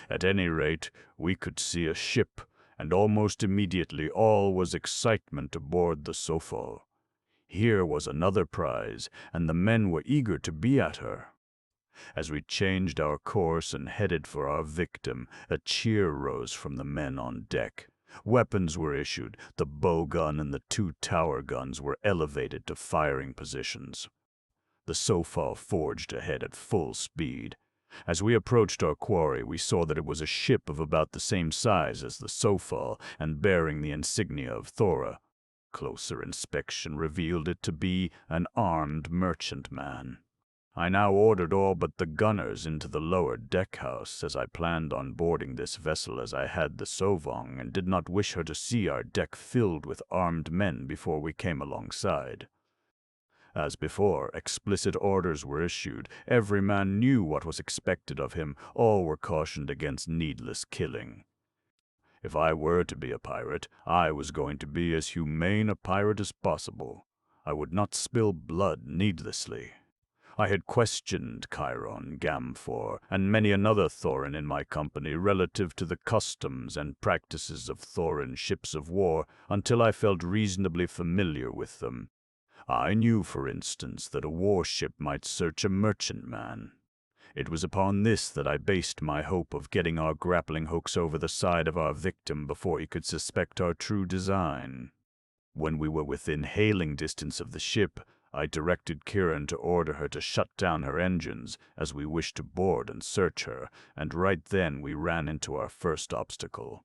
At any rate, we could see a ship, and almost immediately all was excitement aboard the Sofal. Here was another prize, and the men were eager to be at her. As we changed our course and headed for our victim, a cheer rose from the men on deck. Weapons were issued, the bow gun and the two tower guns were elevated to firing positions. The Sofal forged ahead at full speed. As we approached our quarry, we saw that it was a ship of about the same size as the Sofal and bearing the insignia of Thora. Closer inspection revealed it to be an armed merchantman. I now ordered all but the gunners into the lower deck-house, as I planned on boarding this vessel as I had the Sovong, and did not wish her to see our deck filled with armed men before we came alongside. As before, explicit orders were issued. Every man knew what was expected of him. All were cautioned against needless killing. If I were to be a pirate, I was going to be as humane a pirate as possible. I would not spill blood needlessly. I had questioned Chiron, Gamfor, and many another Thorin in my company relative to the customs and practices of Thorin ships of war until I felt reasonably familiar with them. I knew, for instance, that a warship might search a merchantman. It was upon this that I based my hope of getting our grappling hooks over the side of our victim before he could suspect our true design. When we were within hailing distance of the ship, I directed Kieran to order her to shut down her engines, as we wished to board and search her, and right then we ran into our first obstacle.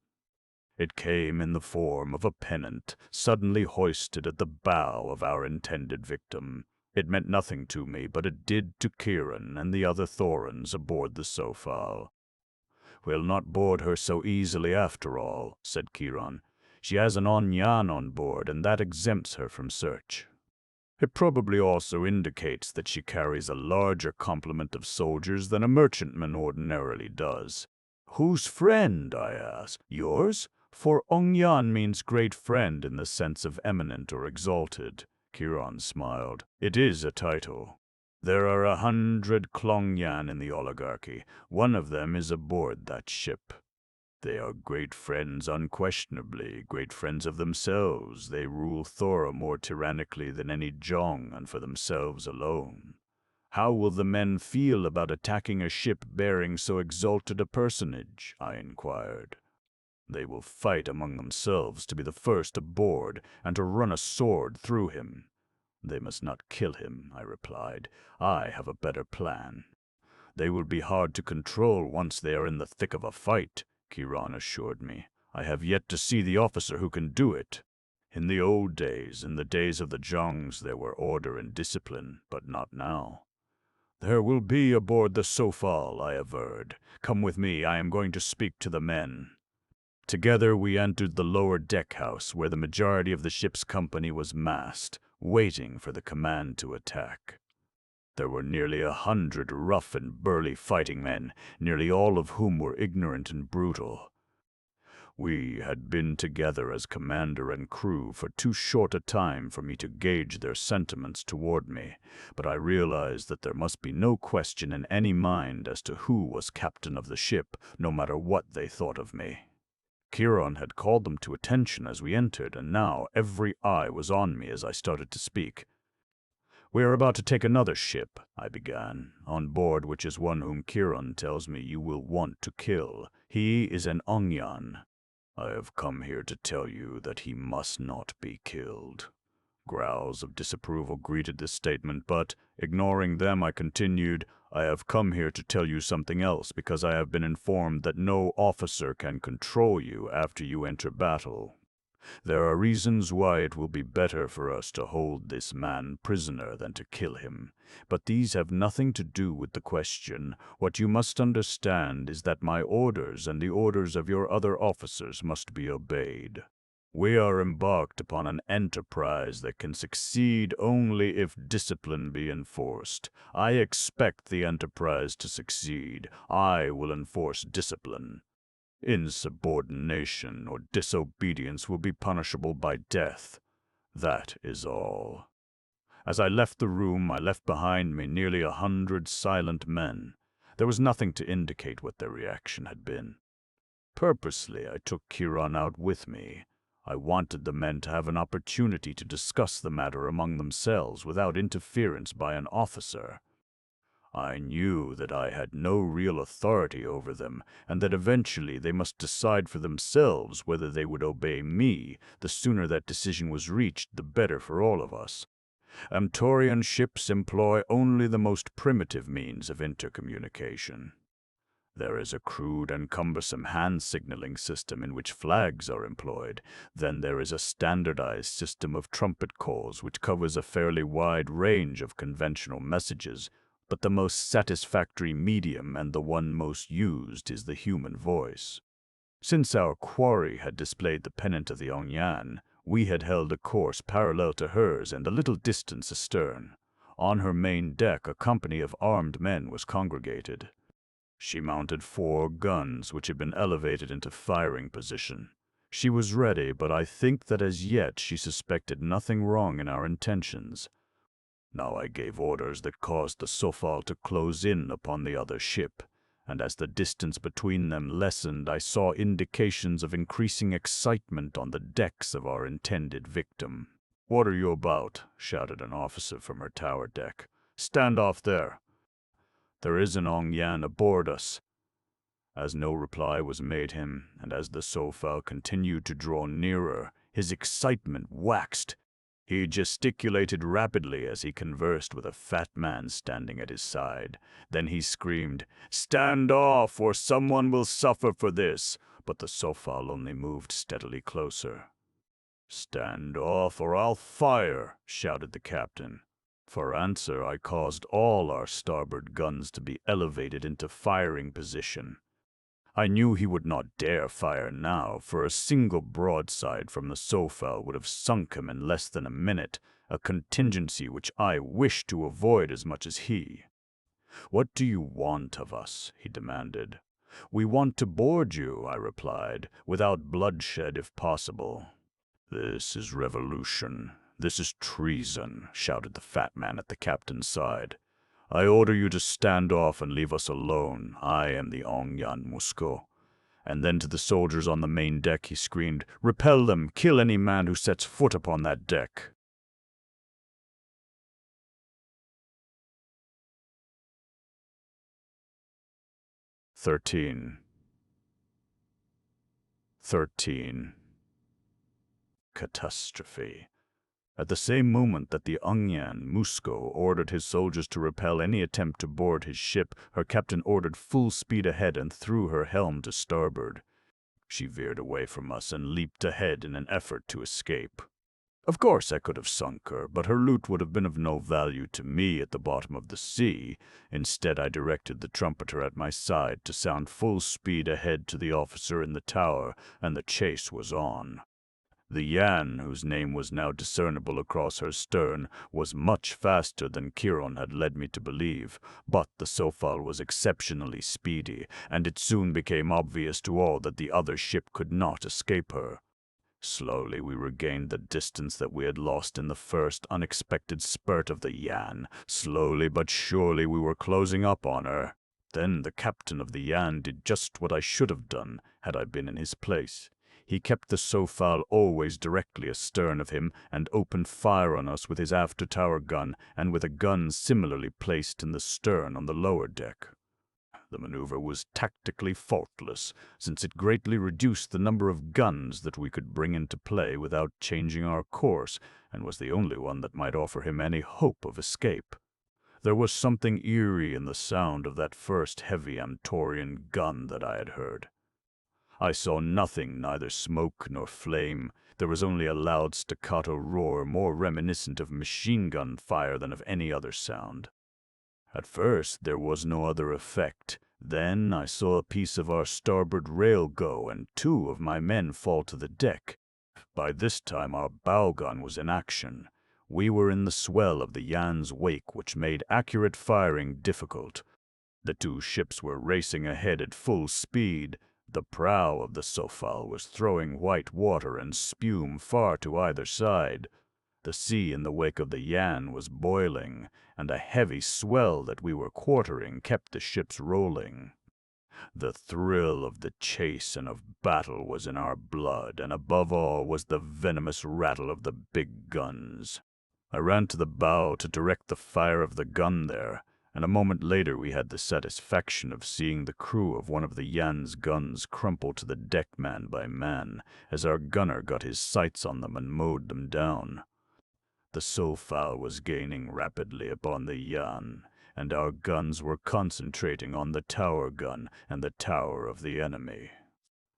It came in the form of a pennant, suddenly hoisted at the bow of our intended victim. It meant nothing to me, but it did to Kieran and the other Thorins aboard the Sofal. "We'll not board her so easily after all," said Kieran. "She has an Onyan on board, and that exempts her from search. It probably also indicates that she carries a larger complement of soldiers than a merchantman ordinarily does." "Whose friend?" I asked. "Yours? For Ongyan means great friend in the sense of eminent or exalted." Kieran smiled. "It is a title. There are 100 Klongyan in the oligarchy. One of them is aboard that ship. They are great friends unquestionably, great friends of themselves. They rule Thora more tyrannically than any Jong, and for themselves alone. How will the men feel about attacking a ship bearing so exalted a personage?" I inquired. "They will fight among themselves to be the first aboard, and to run a sword through him. They must not kill him," I replied. "I have a better plan." "They will be hard to control once they are in the thick of a fight," Kieran assured me. "I have yet to see the officer who can do it. In the old days, in the days of the Jongs, there were order and discipline, but not now." "There will be aboard the Sofal," I averred. "Come with me, I am going to speak to the men." Together we entered the lower deck-house, where the majority of the ship's company was massed, waiting for the command to attack. There were nearly 100 rough and burly fighting men, nearly all of whom were ignorant and brutal. We had been together as commander and crew for too short a time for me to gauge their sentiments toward me, but I realized that there must be no question in any mind as to who was captain of the ship, no matter what they thought of me. Kieran had called them to attention as we entered, and now every eye was on me as I started to speak. "We are about to take another ship," I began, "on board which is one whom Kieran tells me you will want to kill. He is an Ongyan. I have come here to tell you that he must not be killed." Growls of disapproval greeted this statement, but, ignoring them, I continued, "I have come here to tell you something else because I have been informed that no officer can control you after you enter battle. There are reasons why it will be better for us to hold this man prisoner than to kill him, but these have nothing to do with the question. What you must understand is that my orders and the orders of your other officers must be obeyed. We are embarked upon an enterprise that can succeed only if discipline be enforced. I expect the enterprise to succeed. I will enforce discipline. Insubordination or disobedience will be punishable by death. That is all." As I left the room, I left behind me nearly 100 silent men. There was nothing to indicate what their reaction had been. Purposely, I took Kieran out with me. I wanted the men to have an opportunity to discuss the matter among themselves without interference by an officer. I knew that I had no real authority over them, and that eventually they must decide for themselves whether they would obey me. The sooner that decision was reached, the better for all of us. Amtorian ships employ only the most primitive means of intercommunication. There is a crude and cumbersome hand signaling system in which flags are employed. Then there is a standardized system of trumpet calls which covers a fairly wide range of conventional messages. but the most satisfactory medium and the one most used is the human voice. Since our quarry had displayed the pennant of the Ongyan, we had held a course parallel to hers and a little distance astern. On her main deck a company of armed men was congregated. She mounted 4 guns which had been elevated into firing position. She was ready, but I think that as yet she suspected nothing wrong in our intentions. Now I gave orders that caused the Sofal to close in upon the other ship, and as the distance between them lessened, I saw indications of increasing excitement on the decks of our intended victim. "What are you about?" shouted an officer from her tower deck. "Stand off there. There is an Ongyan aboard us." As no reply was made him, and as the Sofal continued to draw nearer, his excitement waxed. He gesticulated rapidly as he conversed with a fat man standing at his side. Then he screamed, "Stand off, or someone will suffer for this!" But the Sofal only moved steadily closer. "Stand off, or I'll fire!" shouted the captain. For answer, I caused all our starboard guns to be elevated into firing position. I knew he would not dare fire now, for a single broadside from the Sofal would have sunk him in less than a minute, a contingency which I wished to avoid as much as he. "What do you want of us?" he demanded. "We want to board you," I replied, "without bloodshed if possible." "This is revolution. This is treason," shouted the fat man at the captain's side. "I order you to stand off and leave us alone. I am the Ongyan Musko." And then to the soldiers on the main deck he screamed, "Repel them! Kill any man who sets foot upon that deck!" "13. Catastrophe. At the same moment that the Ongyan Musko ordered his soldiers to repel any attempt to board his ship, her captain ordered full speed ahead and threw her helm to starboard. She veered away from us and leaped ahead in an effort to escape. Of course I could have sunk her, but her loot would have been of no value to me at the bottom of the sea. Instead, I directed the trumpeter at my side to sound full speed ahead to the officer in the tower, and the chase was on. The Yan, whose name was now discernible across her stern, was much faster than Chiron had led me to believe, but the Sofal was exceptionally speedy, and it soon became obvious to all that the other ship could not escape her. Slowly we regained the distance that we had lost in the first unexpected spurt of the Yan. Slowly but surely we were closing up on her. Then the captain of the Yan did just what I should have done had I been in his place. He kept the Sofal always directly astern of him and opened fire on us with his after-tower gun and with a gun similarly placed in the stern on the lower deck. The maneuver was tactically faultless, since it greatly reduced the number of guns that we could bring into play without changing our course, and was the only one that might offer him any hope of escape. There was something eerie in the sound of that first heavy Amtorian gun that I had heard. I saw nothing, neither smoke nor flame. There was only a loud staccato roar more reminiscent of machine-gun fire than of any other sound. At first there was no other effect. Then I saw a piece of our starboard rail go, and 2 of my men fall to the deck. By this time our bow gun was in action. We were in the swell of the Yan's wake, which made accurate firing difficult. The 2 ships were racing ahead at full speed. The prow of the Sofal was throwing white water and spume far to either side. The sea in the wake of the Yan was boiling, and a heavy swell that we were quartering kept the ships rolling. The thrill of the chase and of battle was in our blood, and above all was the venomous rattle of the big guns. I ran to the bow to direct the fire of the gun there, and a moment later we had the satisfaction of seeing the crew of one of the Yan's guns crumple to the deck man by man, as our gunner got his sights on them and mowed them down. The Sofal was gaining rapidly upon the Yan, and our guns were concentrating on the tower gun and the tower of the enemy.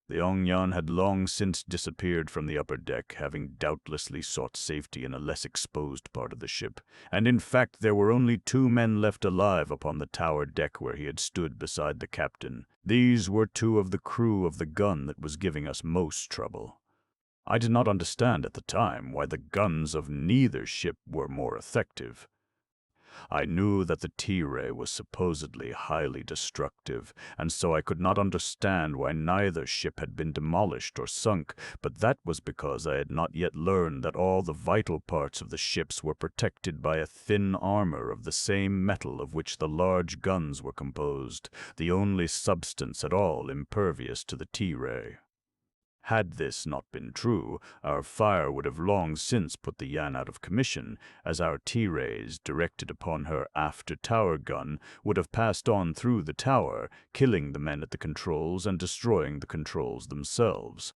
The Ongyan had long since disappeared from the upper deck, having doubtlessly sought safety in a less exposed part of the ship, and in fact there were only 2 men left alive upon the tower deck where he had stood beside the captain. These were 2 of the crew of the gun that was giving us most trouble. I did not understand at the time why the guns of neither ship were more effective. I knew that the T-ray was supposedly highly destructive, and so I could not understand why neither ship had been demolished or sunk, but that was because I had not yet learned that all the vital parts of the ships were protected by a thin armor of the same metal of which the large guns were composed, the only substance at all impervious to the T-ray. Had this not been true, our fire would have long since put the Yan out of commission, as our T-rays, directed upon her after tower gun, would have passed on through the tower, killing the men at the controls and destroying the controls themselves.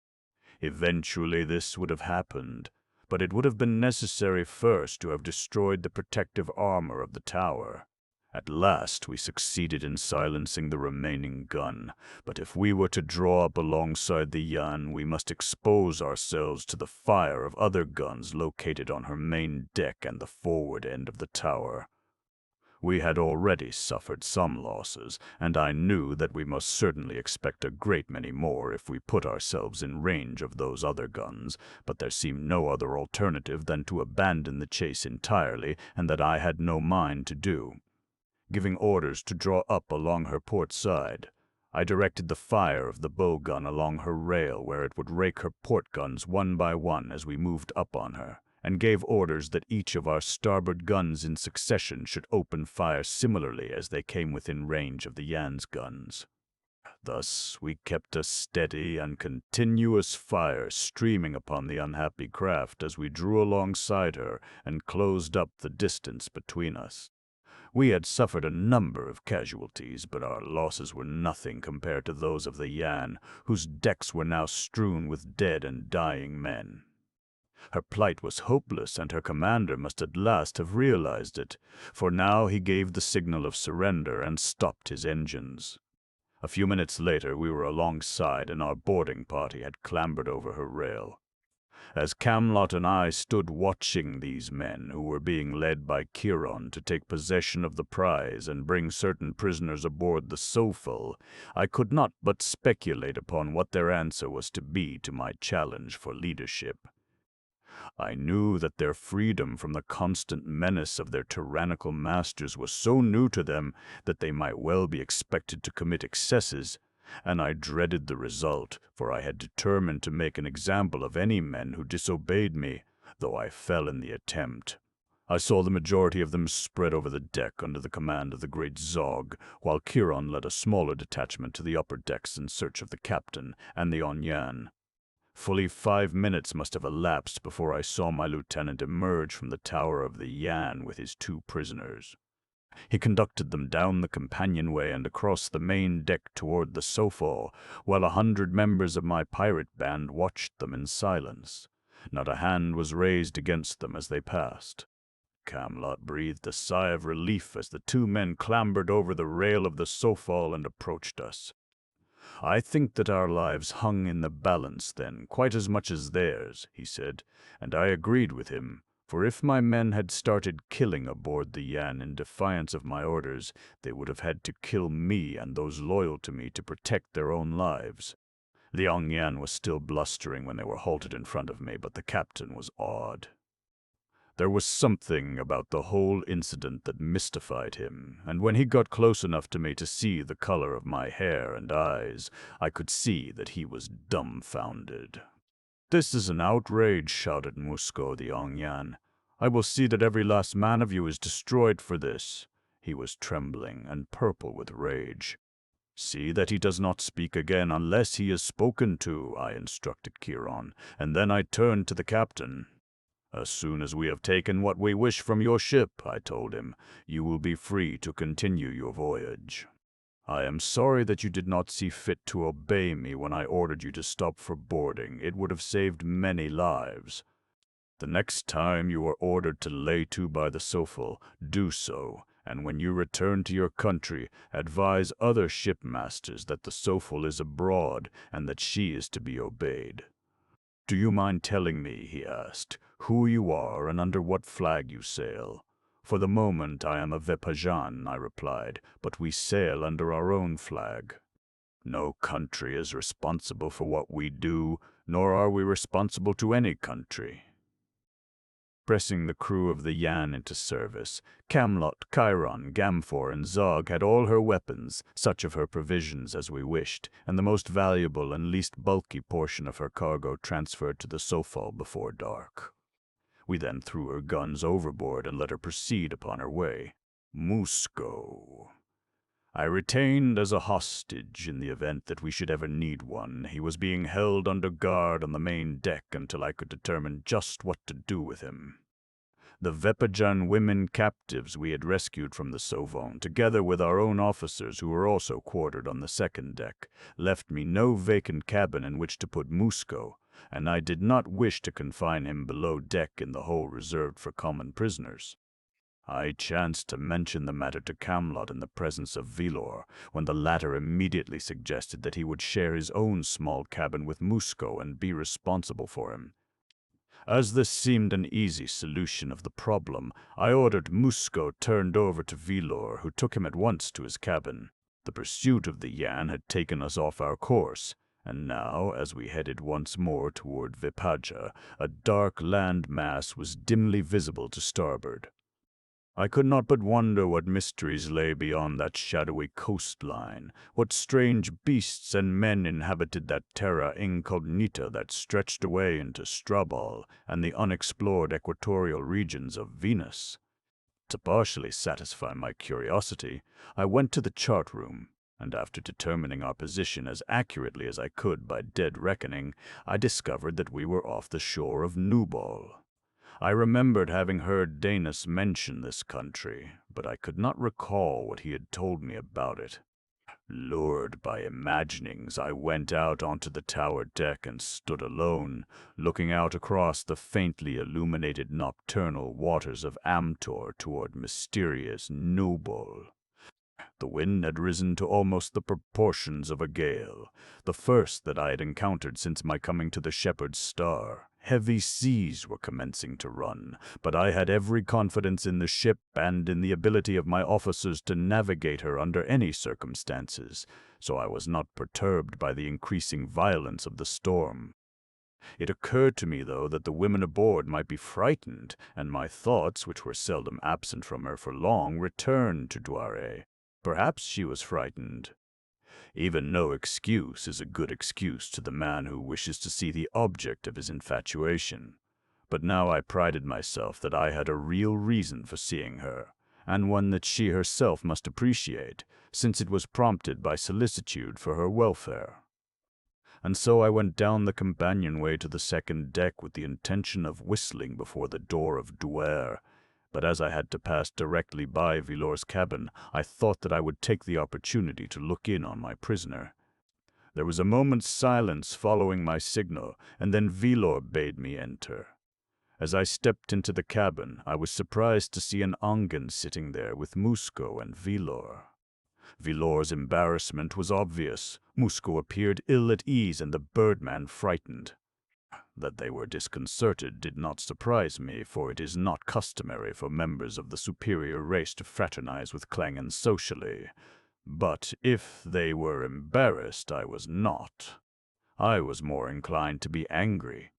Eventually this would have happened, but it would have been necessary first to have destroyed the protective armor of the tower. At last we succeeded in silencing the remaining gun, but if we were to draw up alongside the Yan, we must expose ourselves to the fire of other guns located on her main deck and the forward end of the tower. We had already suffered some losses, and I knew that we must certainly expect a great many more if we put ourselves in range of those other guns, but there seemed no other alternative than to abandon the chase entirely, and that I had no mind to do. Giving orders to draw up along her port side, I directed the fire of the bow gun along her rail where it would rake her port guns one by one as we moved up on her, and gave orders that each of our starboard guns in succession should open fire similarly as they came within range of the Yan's guns. Thus we kept a steady and continuous fire streaming upon the unhappy craft as we drew alongside her and closed up the distance between us. We had suffered a number of casualties, but our losses were nothing compared to those of the Yan, whose decks were now strewn with dead and dying men. Her plight was hopeless, and her commander must at last have realized it, for now he gave the signal of surrender and stopped his engines. A few minutes later we were alongside, and our boarding party had clambered over her rail. As Camelot and I stood watching these men, who were being led by Chiron to take possession of the prize and bring certain prisoners aboard the Sofal, I could not but speculate upon what their answer was to be to my challenge for leadership. I knew that their freedom from the constant menace of their tyrannical masters was so new to them that they might well be expected to commit excesses, and I dreaded the result, for I had determined to make an example of any men who disobeyed me, though I fell in the attempt. I saw the majority of them spread over the deck under the command of the great Zog, while Chiron led a smaller detachment to the upper decks in search of the captain and the Onyan. Fully 5 minutes must have elapsed before I saw my lieutenant emerge from the tower of the Yan with his 2 prisoners. He conducted them down the companionway and across the main deck toward the Sofal, while 100 members of my pirate band watched them in silence. Not a hand was raised against them as they passed. Camelot breathed a sigh of relief as the 2 men clambered over the rail of the Sofal and approached us. "I think that our lives hung in the balance then, quite as much as theirs," he said, and I agreed with him. For if my men had started killing aboard the Yan in defiance of my orders, they would have had to kill me and those loyal to me to protect their own lives. The Ongyan was still blustering when they were halted in front of me, but the captain was awed. There was something about the whole incident that mystified him, and when he got close enough to me to see the color of my hair and eyes, I could see that he was dumbfounded. "This is an outrage," shouted Musco the Ongyan. "I will see that every last man of you is destroyed for this." He was trembling and purple with rage. "See that he does not speak again unless he is spoken to," I instructed Chiron, and then I turned to the captain. "As soon as we have taken what we wish from your ship," I told him, "you will be free to continue your voyage. I am sorry that you did not see fit to obey me when I ordered you to stop for boarding. It would have saved many lives. The next time you are ordered to lay to by the Sofal, do so, And when you return to your country, advise other shipmasters that the Sofal is abroad and that she is to be obeyed." "Do you mind telling me," he asked, "who you are and under what flag you sail?" "For the moment I am a Vepajan," I replied, "but we sail under our own flag." "No country is responsible for what we do, nor are we responsible to any country." Pressing the crew of the Yan into service, Camlot, Chiron, Gamfor, and Zog had all her weapons, such of her provisions as we wished, and the most valuable and least bulky portion of her cargo transferred to the Sofal before dark. We then threw her guns overboard and let her proceed upon her way. Musco I retained as a hostage in the event that we should ever need one. He was being held under guard on the main deck until I could determine just what to do with him. The Vepajan women captives we had rescued from the Sauvon, together with our own officers who were also quartered on the second deck, left me no vacant cabin in which to put Musco, and I did not wish to confine him below deck in the hole reserved for common prisoners. I chanced to mention the matter to Camlot in the presence of Vilor, when the latter immediately suggested that he would share his own small cabin with Musco and be responsible for him. As this seemed an easy solution of the problem, I ordered Musco turned over to Vilor, who took him at once to his cabin. The pursuit of the Yan had taken us off our course, and now, as we headed once more toward Vipaja, a dark land mass was dimly visible to starboard. I could not but wonder what mysteries lay beyond that shadowy coastline, what strange beasts and men inhabited that terra incognita that stretched away into Strabal and the unexplored equatorial regions of Venus. To partially satisfy my curiosity, I went to the chart room, and after determining our position as accurately as I could by dead reckoning, I discovered that we were off the shore of Nubal. I remembered having heard Danis mention this country, but I could not recall what he had told me about it. Lured by imaginings, I went out onto the tower deck and stood alone, looking out across the faintly illuminated nocturnal waters of Amtor toward mysterious Nubal. The wind had risen to almost the proportions of a gale, the first that I had encountered since my coming to the Shepherd's Star. Heavy seas were commencing to run, but I had every confidence in the ship and in the ability of my officers to navigate her under any circumstances, so I was not perturbed by the increasing violence of the storm. It occurred to me, though, that the women aboard might be frightened, and my thoughts, which were seldom absent from her for long, returned to Duare. Perhaps she was frightened. Even no excuse is a good excuse to the man who wishes to see the object of his infatuation. But now I prided myself that I had a real reason for seeing her, and one that she herself must appreciate, since it was prompted by solicitude for her welfare. And so I went down the companionway to the second deck with the intention of whistling before the door of Duare. But as I had to pass directly by Vilor's cabin, I thought that I would take the opportunity to look in on my prisoner. There was a moment's silence following my signal, and then Vilor bade me enter. As I stepped into the cabin, I was surprised to see an Angan sitting there with Musco and Vilor. Vilor's embarrassment was obvious. Musco appeared ill at ease and the birdman frightened. That they were disconcerted did not surprise me, for it is not customary for members of the superior race to fraternize with clangons socially. But if they were embarrassed, I was not. I was more inclined to be angry.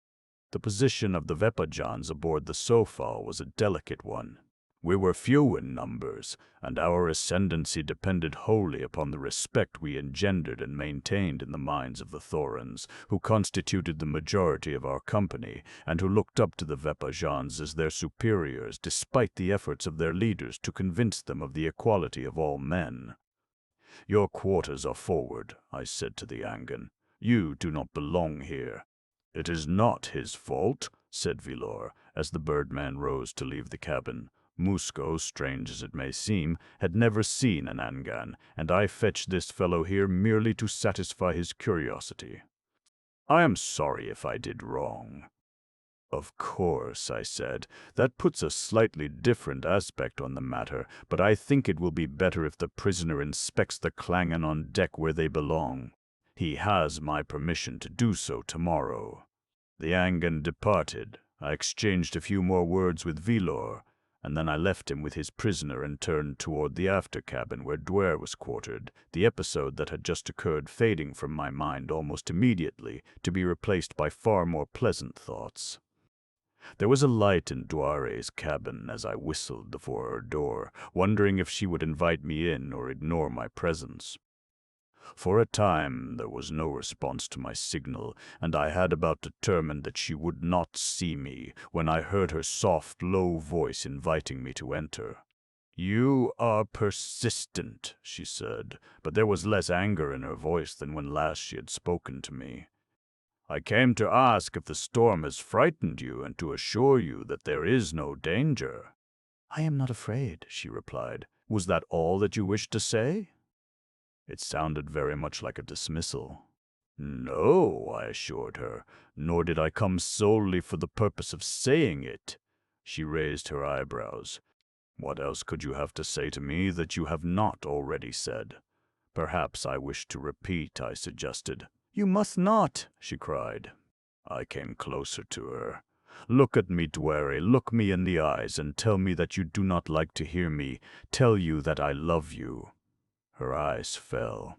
The position of the Vepajans aboard the Sofal was a delicate one. We were few in numbers, and our ascendancy depended wholly upon the respect we engendered and maintained in the minds of the Thorans, who constituted the majority of our company, and who looked up to the Vepajans as their superiors, despite the efforts of their leaders to convince them of the equality of all men. "Your quarters are forward," I said to the Angan. "You do not belong here." "It is not his fault," said Vilor, as the birdman rose to leave the cabin. Musco, strange as it may seem, had never seen an Angan, and I fetched this fellow here merely to satisfy his curiosity. "I am sorry if I did wrong." "Of course," I said. "That puts a slightly different aspect on the matter, but I think it will be better if the prisoner inspects the Klangen on deck where they belong. He has my permission to do so tomorrow." The Angan departed. I exchanged a few more words with Vilor, and then I left him with his prisoner and turned toward the after cabin where Duare was quartered, the episode that had just occurred fading from my mind almost immediately, to be replaced by far more pleasant thoughts. There was a light in Duare's cabin as I whistled before her door, wondering if she would invite me in or ignore my presence. For a time there was no response to my signal, and I had about determined that she would not see me when I heard her soft, low voice inviting me to enter. "You are persistent," she said, but there was less anger in her voice than when last she had spoken to me. "I came to ask if the storm has frightened you and to assure you that there is no danger." "I am not afraid," she replied. "Was that all that you wished to say?" It sounded very much like a dismissal. "No," I assured her, "nor did I come solely for the purpose of saying it." She raised her eyebrows. "What else could you have to say to me that you have not already said?" "Perhaps I wish to repeat," I suggested. "You must not," she cried. I came closer to her. "Look at me, Duare, look me in the eyes and tell me that you do not like to hear me, tell you that I love you." Her eyes fell.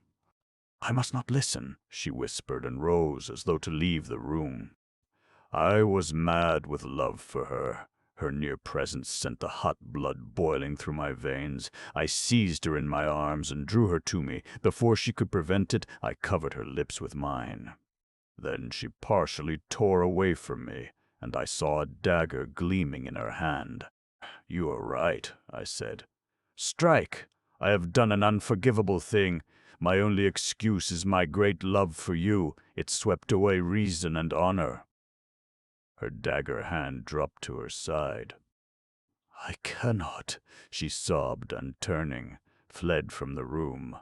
"I must not listen," she whispered and rose as though to leave the room. I was mad with love for her. Her near presence sent the hot blood boiling through my veins. I seized her in my arms and drew her to me. Before she could prevent it, I covered her lips with mine. Then she partially tore away from me, and I saw a dagger gleaming in her hand. "You are right," I said. "Strike! I have done an unforgivable thing. My only excuse is my great love for you. It swept away reason and honor." Her dagger hand dropped to her side. "I cannot," she sobbed, and turning, fled from the room.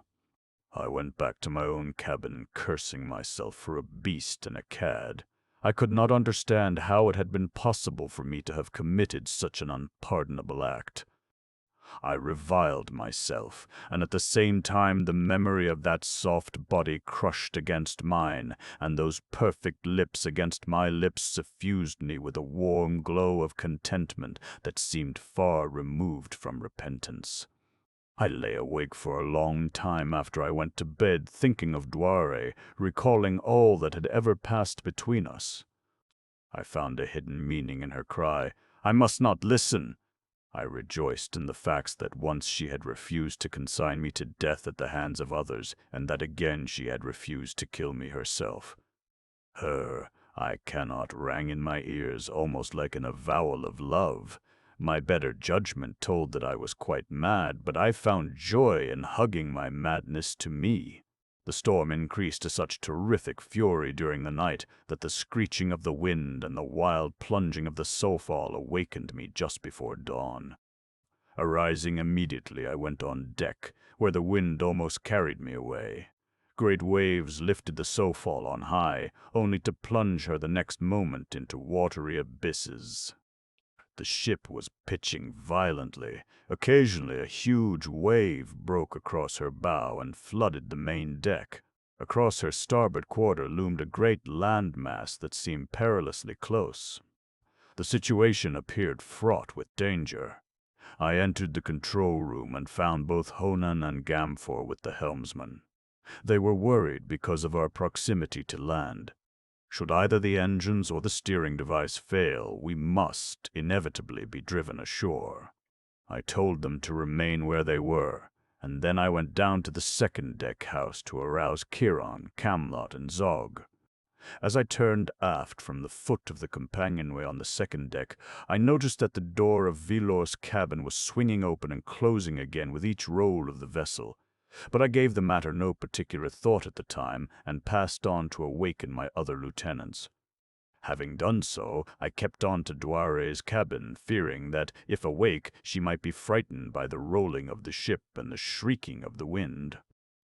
I went back to my own cabin, cursing myself for a beast and a cad. I could not understand how it had been possible for me to have committed such an unpardonable act. I reviled myself, and at the same time the memory of that soft body crushed against mine, and those perfect lips against my lips suffused me with a warm glow of contentment that seemed far removed from repentance. I lay awake for a long time after I went to bed, thinking of Duare, recalling all that had ever passed between us. I found a hidden meaning in her cry, "I must not listen." I rejoiced in the facts that once she had refused to consign me to death at the hands of others, and that again she had refused to kill me herself. Her, "I cannot," rang in my ears almost like an avowal of love. My better judgment told that I was quite mad, but I found joy in hugging my madness to me. The storm increased to such terrific fury during the night that the screeching of the wind and the wild plunging of the soufal awakened me just before dawn. Arising immediately, I went on deck, where the wind almost carried me away. Great waves lifted the soufal on high, only to plunge her the next moment into watery abysses. The ship was pitching violently. Occasionally a huge wave broke across her bow and flooded the main deck. Across her starboard quarter loomed a great landmass that seemed perilously close. The situation appeared fraught with danger. I entered the control room and found both Honan and Gamfor with the helmsman. They were worried because of our proximity to land. Should either the engines or the steering device fail, we must inevitably be driven ashore. I told them to remain where they were, and then I went down to the second deck house to arouse Chiron, Camlot, and Zog. As I turned aft from the foot of the companionway on the second deck, I noticed that the door of Vilor's cabin was swinging open and closing again with each roll of the vessel. But I gave the matter no particular thought at the time, and passed on to awaken my other lieutenants. Having done so, I kept on to Duare's cabin, fearing that, if awake, she might be frightened by the rolling of the ship and the shrieking of the wind.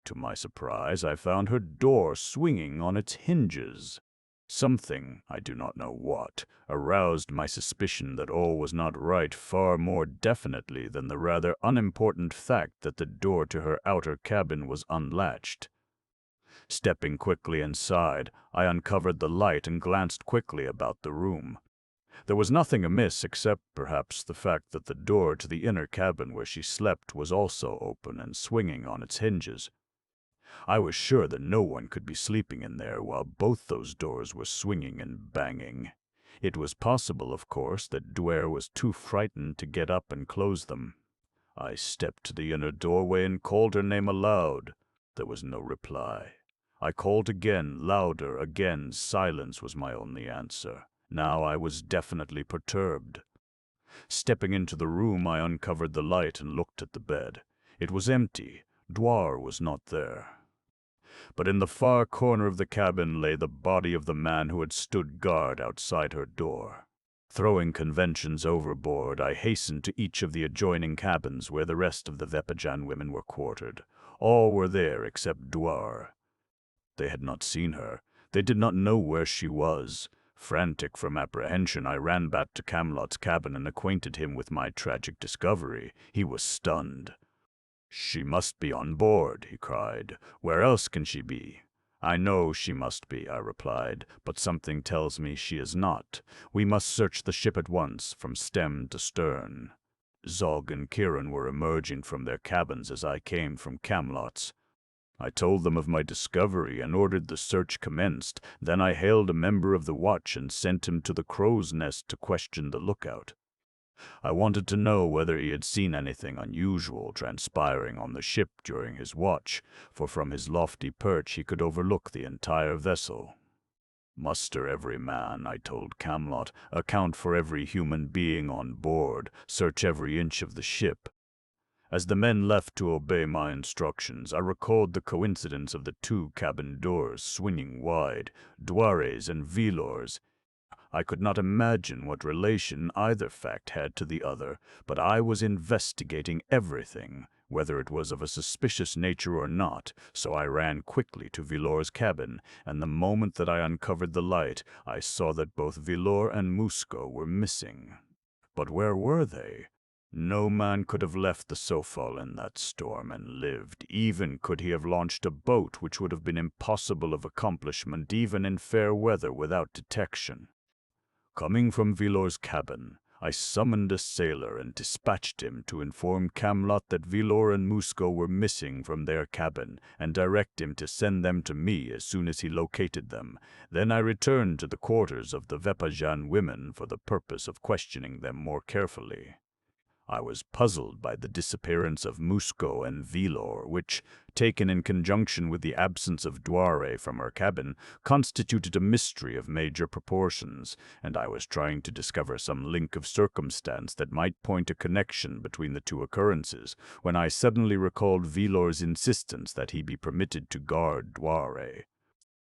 To my surprise, I found her door swinging on its hinges. Something, I do not know what, aroused my suspicion that all was not right far more definitely than the rather unimportant fact that the door to her outer cabin was unlatched. Stepping quickly inside, I uncovered the light and glanced quickly about the room. There was nothing amiss except perhaps the fact that the door to the inner cabin where she slept was also open and swinging on its hinges. I was sure that no one could be sleeping in there while both those doors were swinging and banging. It was possible, of course, that Duare was too frightened to get up and close them. I stepped to the inner doorway and called her name aloud. There was no reply. I called again, louder, again. Silence was my only answer. Now I was definitely perturbed. Stepping into the room, I uncovered the light and looked at the bed. It was empty. Duare was not there. But in the far corner of the cabin lay the body of the man who had stood guard outside her door. Throwing conventions overboard, I hastened to each of the adjoining cabins where the rest of the Vepajan women were quartered. All were there except Duare. They had not seen her. They did not know where she was. Frantic from apprehension, I ran back to Camelot's cabin and acquainted him with my tragic discovery. He was stunned. "She must be on board," he cried. "Where else can she be?" "I know she must be," I replied, "but something tells me she is not. We must search the ship at once, from stem to stern." Zog and Kieran were emerging from their cabins as I came from Camelot's. I told them of my discovery and ordered the search commenced. Then I hailed a member of the watch and sent him to the crow's nest to question the lookout. I wanted to know whether he had seen anything unusual transpiring on the ship during his watch, for from his lofty perch he could overlook the entire vessel. "Muster every man," I told Camelot, "account for every human being on board, search every inch of the ship." As the men left to obey my instructions, I recalled the coincidence of the two cabin doors swinging wide, Duare's and Villor's. I could not imagine what relation either fact had to the other, but I was investigating everything, whether it was of a suspicious nature or not, so I ran quickly to Villor's cabin, and the moment that I uncovered the light, I saw that both Villor and Musco were missing. But where were they? No man could have left the Sofal in that storm and lived, even could he have launched a boat, which would have been impossible of accomplishment even in fair weather without detection. Coming from Villor's cabin, I summoned a sailor and dispatched him to inform Camelot that Villor and Musco were missing from their cabin, and direct him to send them to me as soon as he located them. Then I returned to the quarters of the Vepajan women for the purpose of questioning them more carefully. I was puzzled by the disappearance of Musco and Villor, which, taken in conjunction with the absence of Duare from her cabin, constituted a mystery of major proportions, and I was trying to discover some link of circumstance that might point a connection between the two occurrences, when I suddenly recalled Villor's insistence that he be permitted to guard Duare.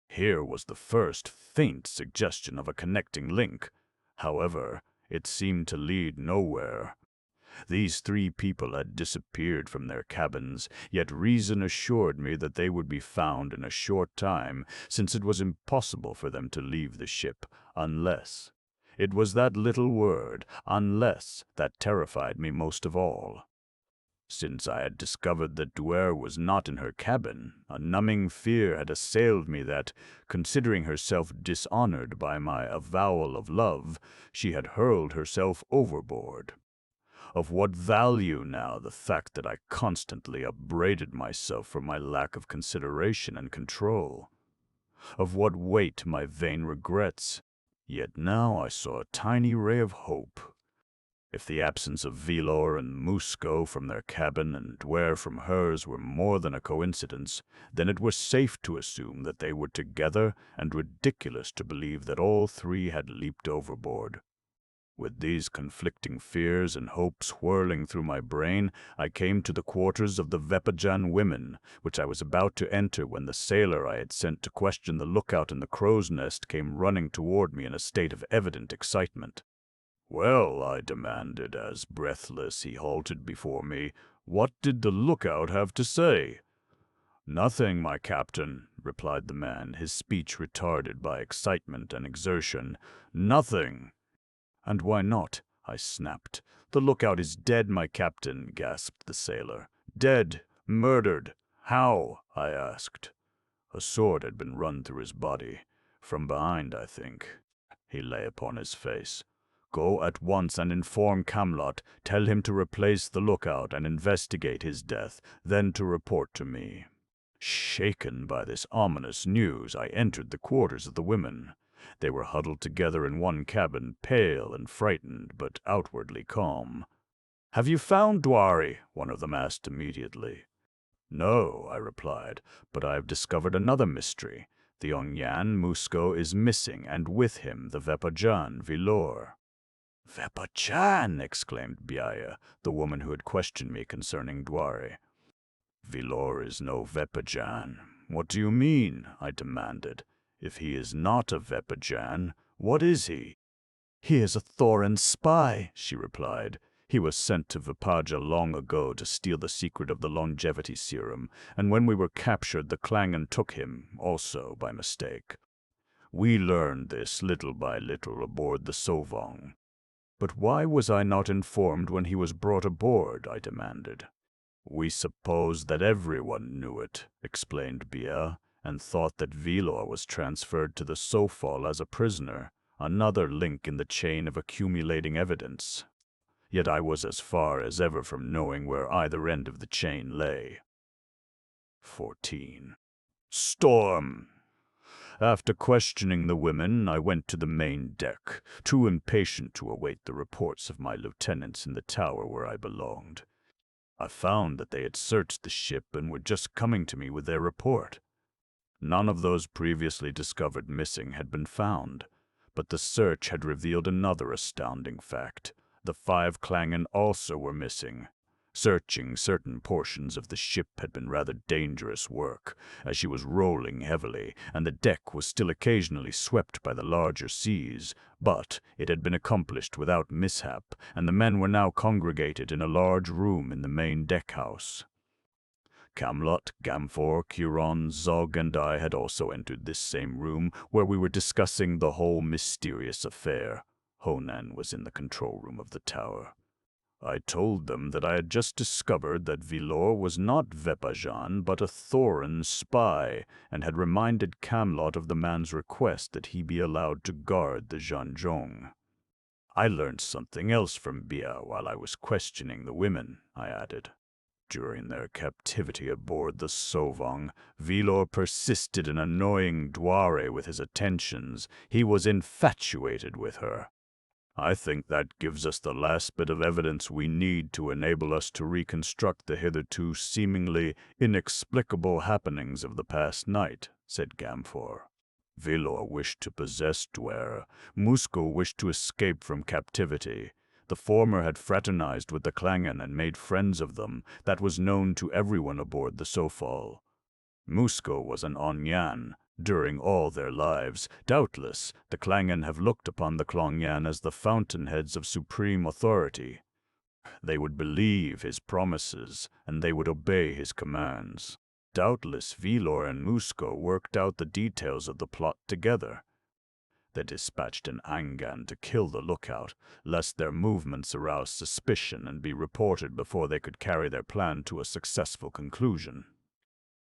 Here was the first faint suggestion of a connecting link. However, it seemed to lead nowhere. These three people had disappeared from their cabins, yet reason assured me that they would be found in a short time, since it was impossible for them to leave the ship, unless— it was that little word, unless, that terrified me most of all. Since I had discovered that Duare was not in her cabin, a numbing fear had assailed me that, considering herself dishonored by my avowal of love, she had hurled herself overboard. Of what value now the fact that I constantly upbraided myself for my lack of consideration and control? Of what weight my vain regrets? Yet now I saw a tiny ray of hope. If the absence of Villor and Musco from their cabin and Duare from hers were more than a coincidence, then it was safe to assume that they were together, and ridiculous to believe that all three had leaped overboard. With these conflicting fears and hopes whirling through my brain, I came to the quarters of the Vepajan women, which I was about to enter when the sailor I had sent to question the lookout in the crow's nest came running toward me in a state of evident excitement. "Well," I demanded, as breathless he halted before me, "what did the lookout have to say?" "Nothing, my captain," replied the man, his speech retarded by excitement and exertion. "Nothing." "And why not?" I snapped. "The lookout is dead, my captain," gasped the sailor. "Dead. Murdered. How?" I asked. A sword had been run through his body. From behind, I think. He lay upon his face. "Go at once and inform Camlot. Tell him to replace the lookout and investigate his death, then to report to me." Shaken by this ominous news, I entered the quarters of the women. They were huddled together in one cabin, pale and frightened, but outwardly calm. "Have you found Duare?" one of them asked immediately. "No," I replied, "but I have discovered another mystery. The Ongyan Musco is missing, and with him the Vepajan Vilor." "Vepajan!" exclaimed Biaya, the woman who had questioned me concerning Duare. "Vilor is no Vepajan." "What do you mean?" I demanded. "If he is not a Vepajan, what is he?" "He is a Thoran spy," she replied. "He was sent to Vipaja long ago to steal the secret of the longevity serum, and when we were captured, the Klangen took him, also by mistake. We learned this little by little aboard the Sovong." "But why was I not informed when he was brought aboard?" I demanded. "We supposed that everyone knew it," explained Bia, "and thought that Vilor was transferred to the Sofal as a prisoner, another link in the chain of accumulating evidence. Yet I was as far as ever from knowing where either end of the chain lay." 14. Storm. After questioning the women, I went to the main deck, too impatient to await the reports of my lieutenants in the tower where I belonged. I found that they had searched the ship and were just coming to me with their report. None of those previously discovered missing had been found, but the search had revealed another astounding fact. The 5 Klangen also were missing. Searching certain portions of the ship had been rather dangerous work, as she was rolling heavily, and the deck was still occasionally swept by the larger seas, but it had been accomplished without mishap, and the men were now congregated in a large room in the main deck-house. Camlot, Gamfor, Curon, Zog, and I had also entered this same room, where we were discussing the whole mysterious affair. Honan was in the control room of the tower. I told them that I had just discovered that Vilor was not Vepajan, but a Thoran spy, and had reminded Camlot of the man's request that he be allowed to guard the Zhanzhong. "I learned something else from Bia while I was questioning the women," I added. "During their captivity aboard the Sovong, Vilor persisted in annoying Duare with his attentions. He was infatuated with her. I think that gives us the last bit of evidence we need to enable us to reconstruct the hitherto seemingly inexplicable happenings of the past night," said Gamfor. "Vilor wished to possess Duare. Musco wished to escape from captivity. The former had fraternized with the Klangen and made friends of them. That was known to everyone aboard the Sofal. Musco was an Onyan. During all their lives, doubtless, the Klangen have looked upon the Klongyan as the fountainheads of supreme authority. They would believe his promises, and they would obey his commands. Doubtless Vilor and Musco worked out the details of the plot together. They dispatched an Angan to kill the lookout, lest their movements arouse suspicion and be reported before they could carry their plan to a successful conclusion.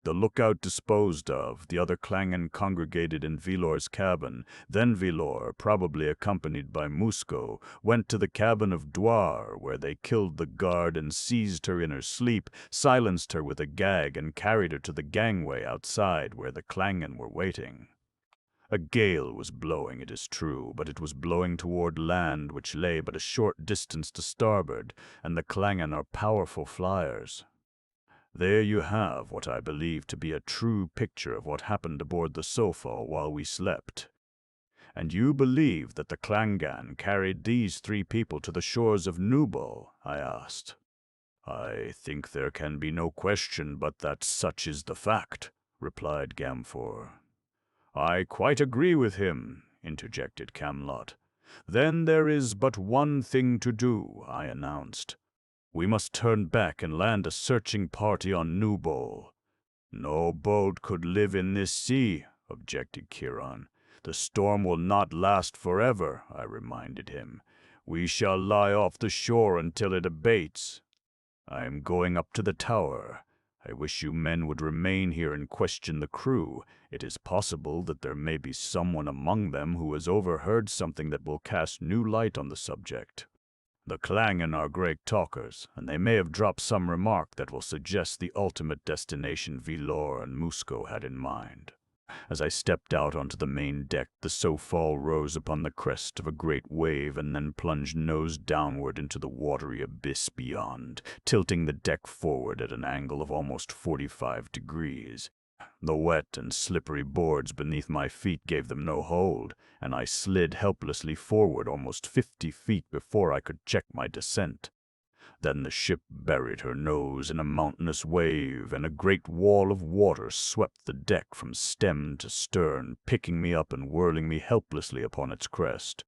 The lookout disposed of, the other Klangen congregated in Vilor's cabin. Then Vilor, probably accompanied by Musco, went to the cabin of Duare, where they killed the guard and seized her in her sleep, silenced her with a gag, and carried her to the gangway outside where the Klangen were waiting. A gale was blowing, it is true, but it was blowing toward land, which lay but a short distance to starboard, and the Klangen are powerful flyers. There you have what I believe to be a true picture of what happened aboard the Sofal while we slept." "And you believe that the Klangan carried these 3 people to the shores of Nubal?" I asked. "I think there can be no question but that such is the fact," replied Gamfor. "I quite agree with him," interjected Camlot. "Then there is but one thing to do," I announced. "We must turn back and land a searching party on Nubal." No boat could live in this sea, objected Chiron. The storm will not last forever, I reminded him. We shall lie off the shore until it abates. I am going up to the tower. I wish you men would remain here and question the crew. It is possible that there may be someone among them who has overheard something that will cast new light on the subject. The Klangen are great talkers, and they may have dropped some remark that will suggest the ultimate destination Villor and Musco had in mind. As I stepped out onto the main deck, the Sofal rose upon the crest of a great wave and then plunged nose downward into the watery abyss beyond, tilting the deck forward at an angle of almost 45 degrees. The wet and slippery boards beneath my feet gave them no hold, and I slid helplessly forward almost 50 feet before I could check my descent. Then the ship buried her nose in a mountainous wave, and a great wall of water swept the deck from stem to stern, picking me up and whirling me helplessly upon its crest.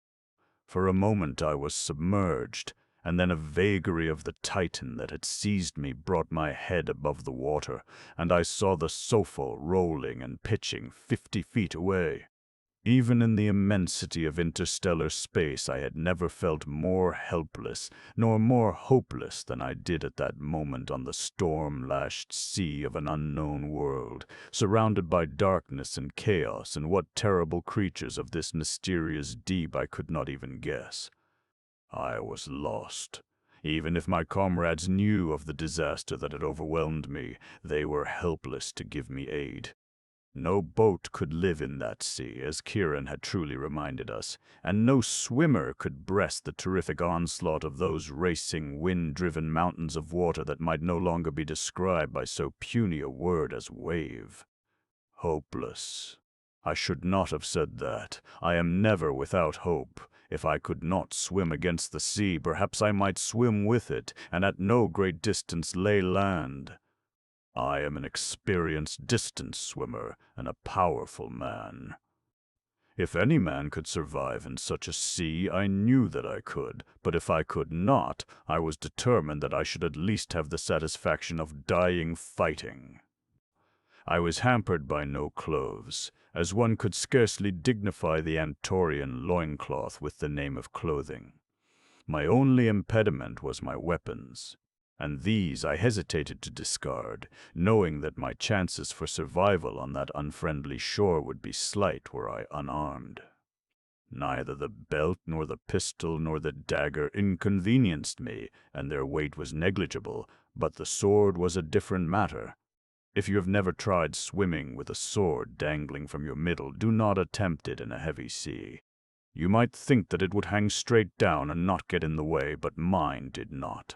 For a moment I was submerged, and then a vagary of the Titan that had seized me brought my head above the water, and I saw the Sofal rolling and pitching 50 feet away. Even in the immensity of interstellar space, I had never felt more helpless, nor more hopeless than I did at that moment on the storm-lashed sea of an unknown world, surrounded by darkness and chaos, and what terrible creatures of this mysterious deep I could not even guess. I was lost. Even if my comrades knew of the disaster that had overwhelmed me, they were helpless to give me aid. No boat could live in that sea, as Chiron had truly reminded us, and no swimmer could breast the terrific onslaught of those racing, wind-driven mountains of water that might no longer be described by so puny a word as wave. Hopeless. I should not have said that. I am never without hope. If I could not swim against the sea, perhaps I might swim with it, and at no great distance lay land. I am an experienced distance swimmer and a powerful man. If any man could survive in such a sea, I knew that I could, but if I could not, I was determined that I should at least have the satisfaction of dying fighting. I was hampered by no clothes, as one could scarcely dignify the Amtorian loincloth with the name of clothing. My only impediment was my weapons, and these I hesitated to discard, knowing that my chances for survival on that unfriendly shore would be slight were I unarmed. Neither the belt nor the pistol nor the dagger inconvenienced me, and their weight was negligible, but the sword was a different matter. If you have never tried swimming with a sword dangling from your middle, do not attempt it in a heavy sea. You might think that it would hang straight down and not get in the way, but mine did not.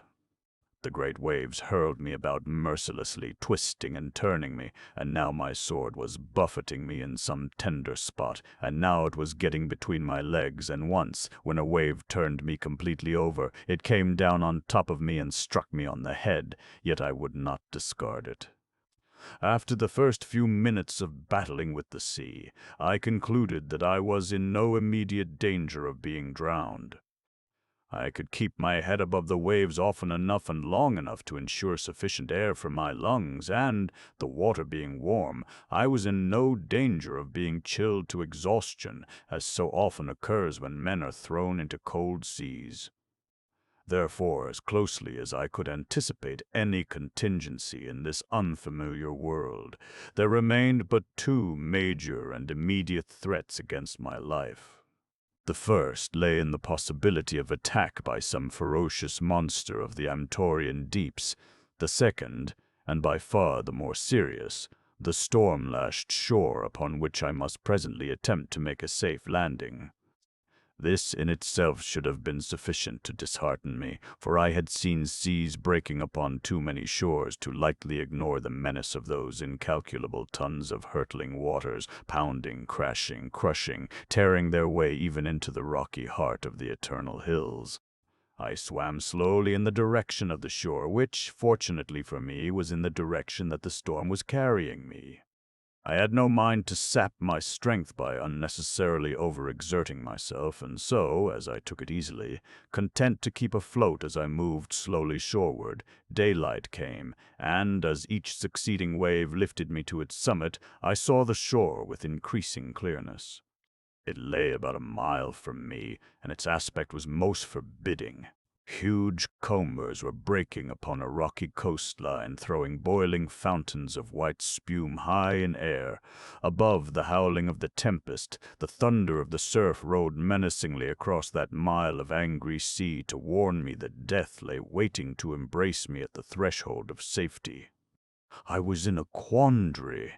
The great waves hurled me about mercilessly, twisting and turning me, and now my sword was buffeting me in some tender spot, and now it was getting between my legs, and once, when a wave turned me completely over, it came down on top of me and struck me on the head, yet I would not discard it. After the first few minutes of battling with the sea, I concluded that I was in no immediate danger of being drowned. I could keep my head above the waves often enough and long enough to ensure sufficient air for my lungs, and, the water being warm, I was in no danger of being chilled to exhaustion, as so often occurs when men are thrown into cold seas. Therefore, as closely as I could anticipate any contingency in this unfamiliar world, there remained but two major and immediate threats against my life. The first lay in the possibility of attack by some ferocious monster of the Amtorian deeps. The second, and by far the more serious, the storm-lashed shore upon which I must presently attempt to make a safe landing. This in itself should have been sufficient to dishearten me, for I had seen seas breaking upon too many shores to lightly ignore the menace of those incalculable tons of hurtling waters, pounding, crashing, crushing, tearing their way even into the rocky heart of the eternal hills. I swam slowly in the direction of the shore, which, fortunately for me, was in the direction that the storm was carrying me. I had no mind to sap my strength by unnecessarily overexerting myself, and so, as I took it easily, content to keep afloat as I moved slowly shoreward, daylight came, and as each succeeding wave lifted me to its summit, I saw the shore with increasing clearness. It lay about a mile from me, and its aspect was most forbidding. Huge combers were breaking upon a rocky coastline, throwing boiling fountains of white spume high in air. Above the howling of the tempest, the thunder of the surf rode menacingly across that mile of angry sea to warn me that death lay waiting to embrace me at the threshold of safety. I was in a quandary.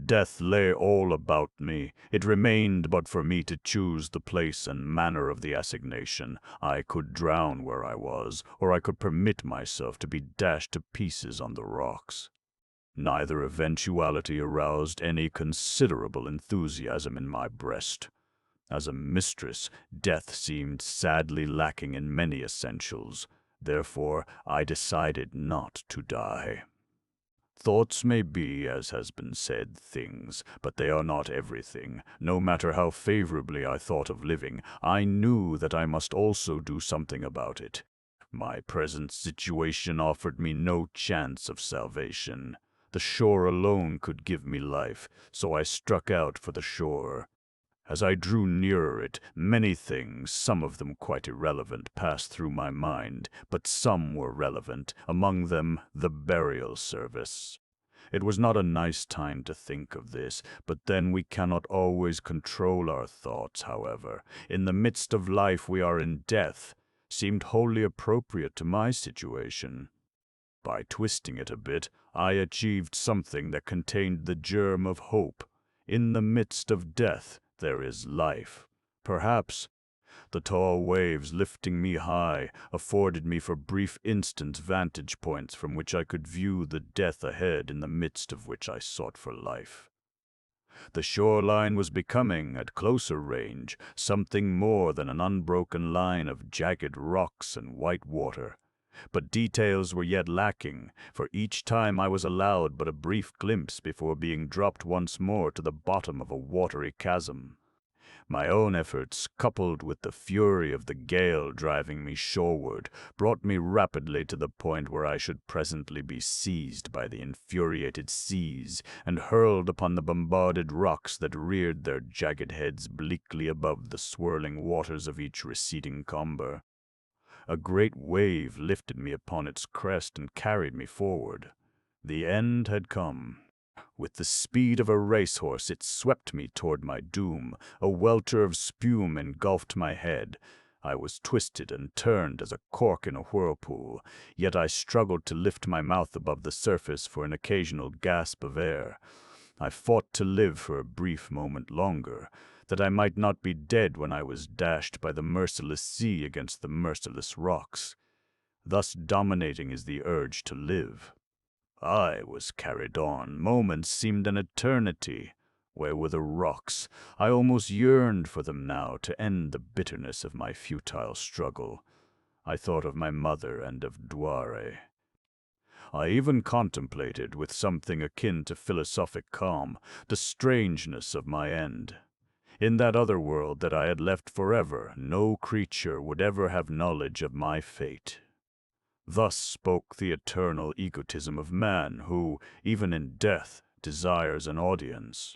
Death lay all about me. It remained but for me to choose the place and manner of the assignation. I could drown where I was, or I could permit myself to be dashed to pieces on the rocks. Neither eventuality aroused any considerable enthusiasm in my breast. As a mistress, death seemed sadly lacking in many essentials. Therefore, I decided not to die. Thoughts may be, as has been said, things, but they are not everything. No matter how favorably I thought of living, I knew that I must also do something about it. My present situation offered me no chance of salvation. The shore alone could give me life, so I struck out for the shore. As I drew nearer it, many things, some of them quite irrelevant, passed through my mind, but some were relevant, among them the burial service. It was not a nice time to think of this, but then we cannot always control our thoughts, however. In the midst of life we are in death, seemed wholly appropriate to my situation. By twisting it a bit, I achieved something that contained the germ of hope. In the midst of death, there is life. Perhaps the tall waves lifting me high afforded me for brief instants vantage points from which I could view the death ahead in the midst of which I sought for life. The shoreline was becoming, at closer range, something more than an unbroken line of jagged rocks and white water. But details were yet lacking, for each time I was allowed but a brief glimpse before being dropped once more to the bottom of a watery chasm. My own efforts, coupled with the fury of the gale driving me shoreward, brought me rapidly to the point where I should presently be seized by the infuriated seas and hurled upon the bombarded rocks that reared their jagged heads bleakly above the swirling waters of each receding comber. A great wave lifted me upon its crest and carried me forward. The end had come. With the speed of a racehorse, it swept me toward my doom. A welter of spume engulfed my head. I was twisted and turned as a cork in a whirlpool, yet I struggled to lift my mouth above the surface for an occasional gasp of air. I fought to live for a brief moment longer, that I might not be dead when I was dashed by the merciless sea against the merciless rocks. Thus dominating is the urge to live. I was carried on. Moments seemed an eternity. Where were the rocks? I almost yearned for them now to end the bitterness of my futile struggle. I thought of my mother and of Duare. I even contemplated, with something akin to philosophic calm, the strangeness of my end. In that other world that I had left forever, no creature would ever have knowledge of my fate. Thus spoke the eternal egotism of man, who, even in death, desires an audience.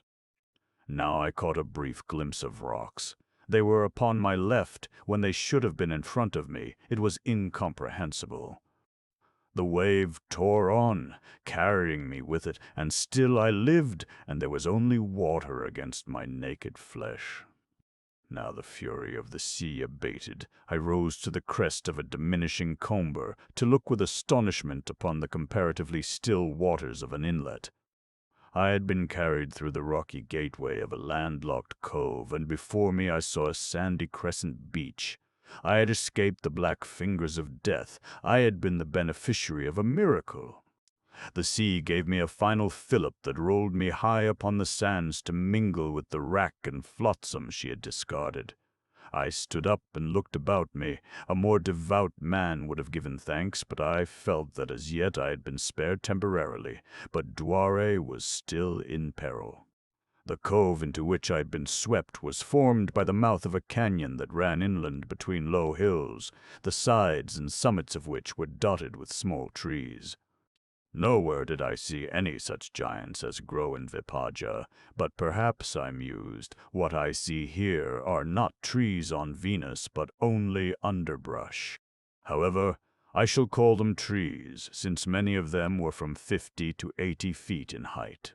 Now I caught a brief glimpse of rocks. They were upon my left, when they should have been in front of me. It was incomprehensible. The wave tore on, carrying me with it, and still I lived, and there was only water against my naked flesh. Now the fury of the sea abated. I rose to the crest of a diminishing comber to look with astonishment upon the comparatively still waters of an inlet. I had been carried through the rocky gateway of a landlocked cove, and before me I saw a sandy crescent beach. I had escaped the black fingers of death. I had been the beneficiary of a miracle. The sea gave me a final fillip that rolled me high upon the sands to mingle with the wrack and flotsam she had discarded. I stood up and looked about me. A more devout man would have given thanks, but I felt that as yet I had been spared temporarily. But Duare was still in peril. The cove into which I had been swept was formed by the mouth of a canyon that ran inland between low hills, the sides and summits of which were dotted with small trees. Nowhere did I see any such giants as grow in Vipaja, but perhaps, I mused, what I see here are not trees on Venus, but only underbrush. However, I shall call them trees, since many of them were from 50 to 80 feet in height.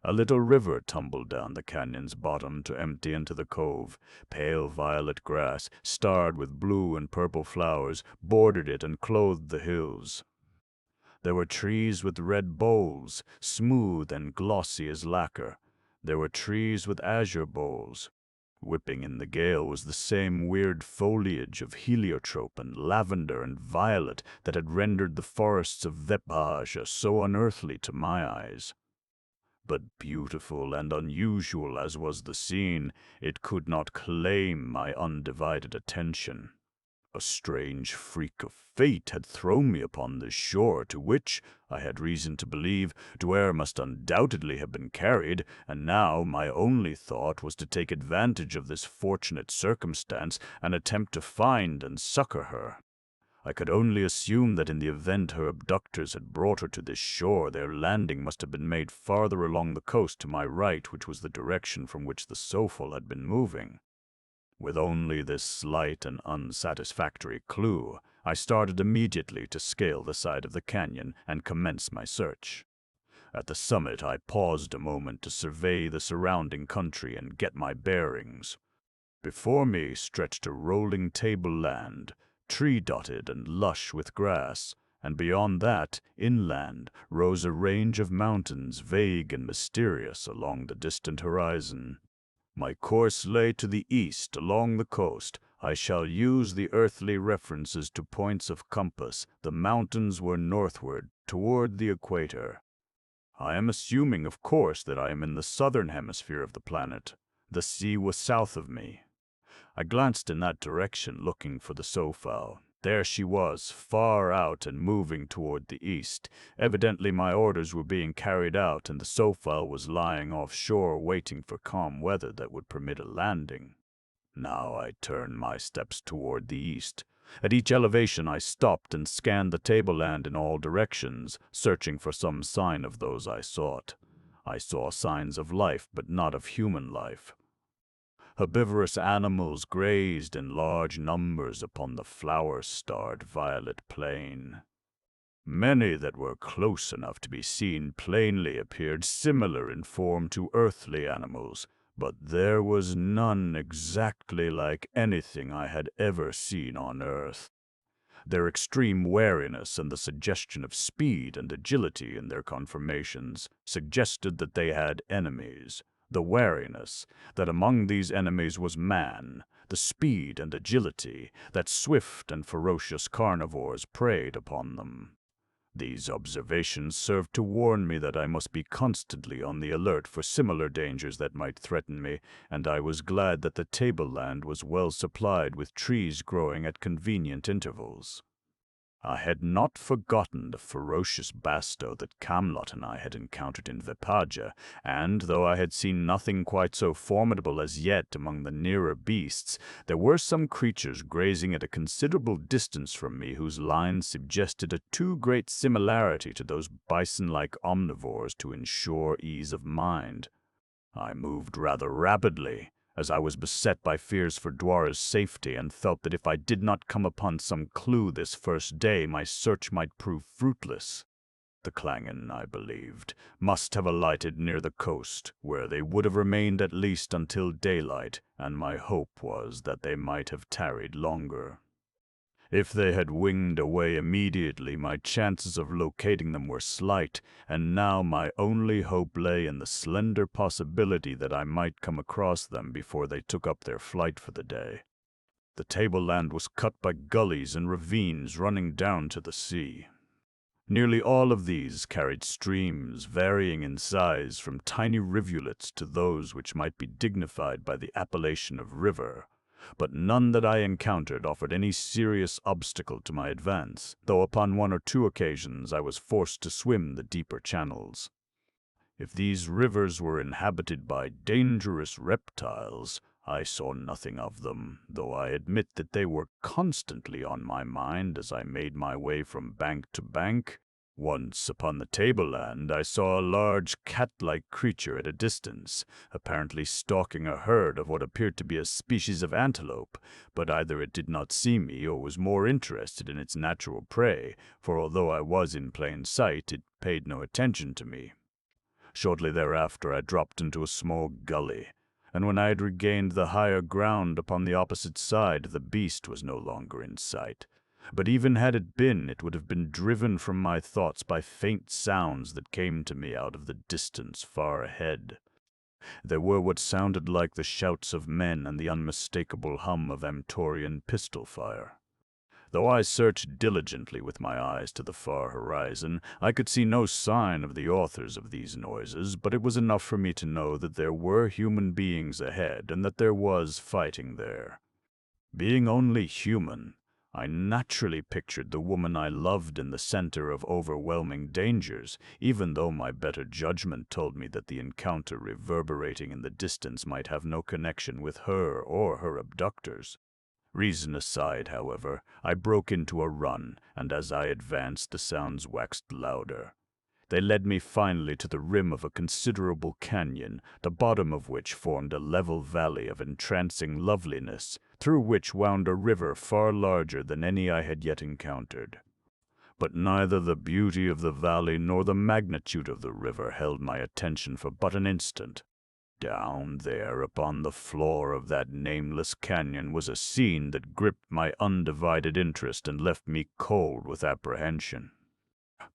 A little river tumbled down the canyon's bottom to empty into the cove. Pale violet grass, starred with blue and purple flowers, bordered it and clothed the hills. There were trees with red boles, smooth and glossy as lacquer. There were trees with azure boles. Whipping in the gale was the same weird foliage of heliotrope and lavender and violet that had rendered the forests of Vipaja so unearthly to my eyes. But beautiful and unusual as was the scene, it could not claim my undivided attention. A strange freak of fate had thrown me upon this shore, to which, I had reason to believe, Duare must undoubtedly have been carried, and now my only thought was to take advantage of this fortunate circumstance and attempt to find and succor her. I could only assume that in the event her abductors had brought her to this shore, their landing must have been made farther along the coast to my right, which was the direction from which the Sofal had been moving. With only this slight and unsatisfactory clue, I started immediately to scale the side of the canyon and commence my search. At the summit, I paused a moment to survey the surrounding country and get my bearings. Before me stretched a rolling tableland, tree-dotted and lush with grass, and beyond that, inland, rose a range of mountains vague and mysterious along the distant horizon. My course lay to the east along the coast. I shall use the earthly references to points of compass. The mountains were northward, toward the equator. I am assuming, of course, that I am in the southern hemisphere of the planet. The sea was south of me. I glanced in that direction, looking for the Sofal. There she was, far out and moving toward the east. Evidently my orders were being carried out, and the Sofal was lying offshore waiting for calm weather that would permit a landing. Now I turned my steps toward the east. At each elevation I stopped and scanned the tableland in all directions, searching for some sign of those I sought. I saw signs of life, but not of human life. Herbivorous animals grazed in large numbers upon the flower-starred violet plain. Many that were close enough to be seen plainly appeared similar in form to earthly animals, but there was none exactly like anything I had ever seen on earth. Their extreme wariness and the suggestion of speed and agility in their conformations suggested that they had enemies. The wariness, that among these enemies was man, the speed and agility, that swift and ferocious carnivores preyed upon them. These observations served to warn me that I must be constantly on the alert for similar dangers that might threaten me, and I was glad that the tableland was well supplied with trees growing at convenient intervals. I had not forgotten the ferocious basto that Camlot and I had encountered in Vipaja, and though I had seen nothing quite so formidable as yet among the nearer beasts, there were some creatures grazing at a considerable distance from me whose lines suggested a too great similarity to those bison-like omnivores to ensure ease of mind. I moved rather rapidly, as I was beset by fears for Duare's safety and felt that if I did not come upon some clue this first day, my search might prove fruitless. The Klangen, I believed, must have alighted near the coast, where they would have remained at least until daylight, and my hope was that they might have tarried longer. If they had winged away immediately, my chances of locating them were slight, and now my only hope lay in the slender possibility that I might come across them before they took up their flight for the day. The tableland was cut by gullies and ravines running down to the sea. Nearly all of these carried streams varying in size from tiny rivulets to those which might be dignified by the appellation of river. but none that I encountered offered any serious obstacle to my advance, though upon one or two occasions I was forced to swim the deeper channels. If these rivers were inhabited by dangerous reptiles, I saw nothing of them, though I admit that they were constantly on my mind as I made my way from bank to bank. Once, upon the tableland, I saw a large cat-like creature at a distance, apparently stalking a herd of what appeared to be a species of antelope, but either it did not see me or was more interested in its natural prey, for although I was in plain sight, it paid no attention to me. Shortly thereafter I dropped into a small gully, and when I had regained the higher ground upon the opposite side, the beast was no longer in sight. But even had it been, it would have been driven from my thoughts by faint sounds that came to me out of the distance far ahead. There were what sounded like the shouts of men and the unmistakable hum of Amtorian pistol fire. Though I searched diligently with my eyes to the far horizon, I could see no sign of the authors of these noises, but it was enough for me to know that there were human beings ahead and that there was fighting there. Being only human, I naturally pictured the woman I loved in the center of overwhelming dangers, even though my better judgment told me that the encounter reverberating in the distance might have no connection with her or her abductors. Reason aside, however, I broke into a run, and as I advanced the sounds waxed louder. They led me finally to the rim of a considerable canyon, the bottom of which formed a level valley of entrancing loveliness, through which wound a river far larger than any I had yet encountered. But neither the beauty of the valley nor the magnitude of the river held my attention for but an instant. Down there upon the floor of that nameless canyon was a scene that gripped my undivided interest and left me cold with apprehension.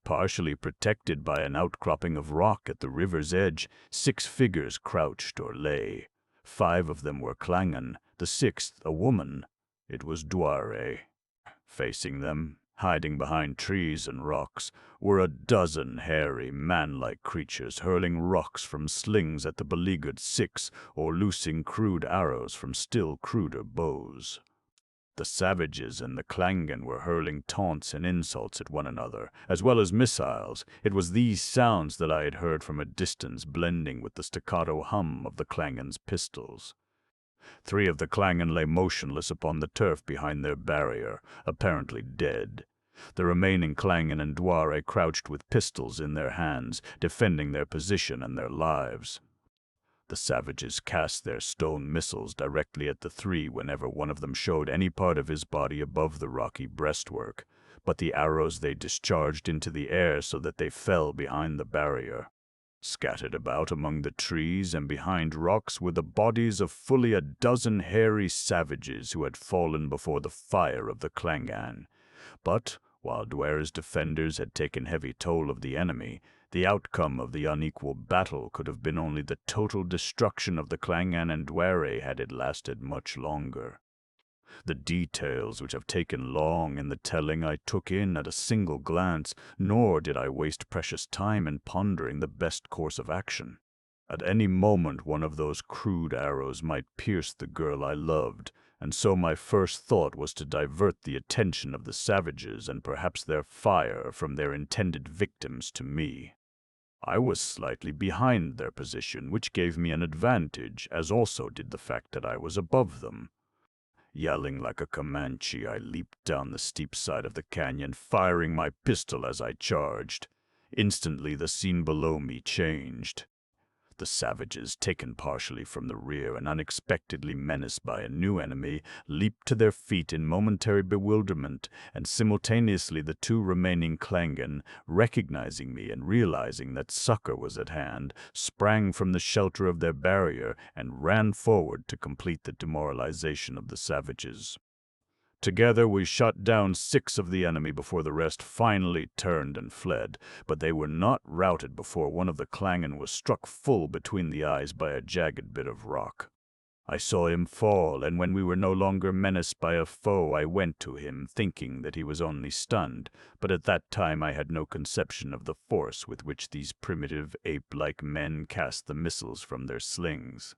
Partially protected by an outcropping of rock at the river's edge, 6 figures crouched or lay. 5 of them were Klangen, the 6th a woman. It was Duare. Facing them, hiding behind trees and rocks, were a dozen hairy, man-like creatures hurling rocks from slings at the beleaguered 6 or loosing crude arrows from still cruder bows. The savages and the Klangen were hurling taunts and insults at one another, as well as missiles. It was these sounds that I had heard from a distance blending with the staccato hum of the Klangen's pistols. 3 of the Klangen lay motionless upon the turf behind their barrier, apparently dead. The remaining Klangen and Duare crouched with pistols in their hands, defending their position and their lives. The savages cast their stone missiles directly at the 3 whenever one of them showed any part of his body above the rocky breastwork, but the arrows they discharged into the air so that they fell behind the barrier. Scattered about among the trees and behind rocks were the bodies of fully a dozen hairy savages who had fallen before the fire of the Klangen. But, while Duare's defenders had taken heavy toll of the enemy, the outcome of the unequal battle could have been only the total destruction of the Klangen and Duare had it lasted much longer. The details which have taken long in the telling I took in at a single glance, nor did I waste precious time in pondering the best course of action. At any moment one of those crude arrows might pierce the girl I loved, and so my first thought was to divert the attention of the savages and perhaps their fire from their intended victims to me. I was slightly behind their position, which gave me an advantage, as also did the fact that I was above them. Yelling like a Comanche, I leaped down the steep side of the canyon, firing my pistol as I charged. Instantly, the scene below me changed. The savages, taken partially from the rear and unexpectedly menaced by a new enemy, leaped to their feet in momentary bewilderment, and simultaneously the 2 remaining Klangen, recognizing me and realizing that succor was at hand, sprang from the shelter of their barrier and ran forward to complete the demoralization of the savages. Together we shot down 6 of the enemy before the rest finally turned and fled, but they were not routed before one of the Klangen was struck full between the eyes by a jagged bit of rock. I saw him fall, and when we were no longer menaced by a foe, I went to him, thinking that he was only stunned, but at that time I had no conception of the force with which these primitive, ape-like men cast the missiles from their slings.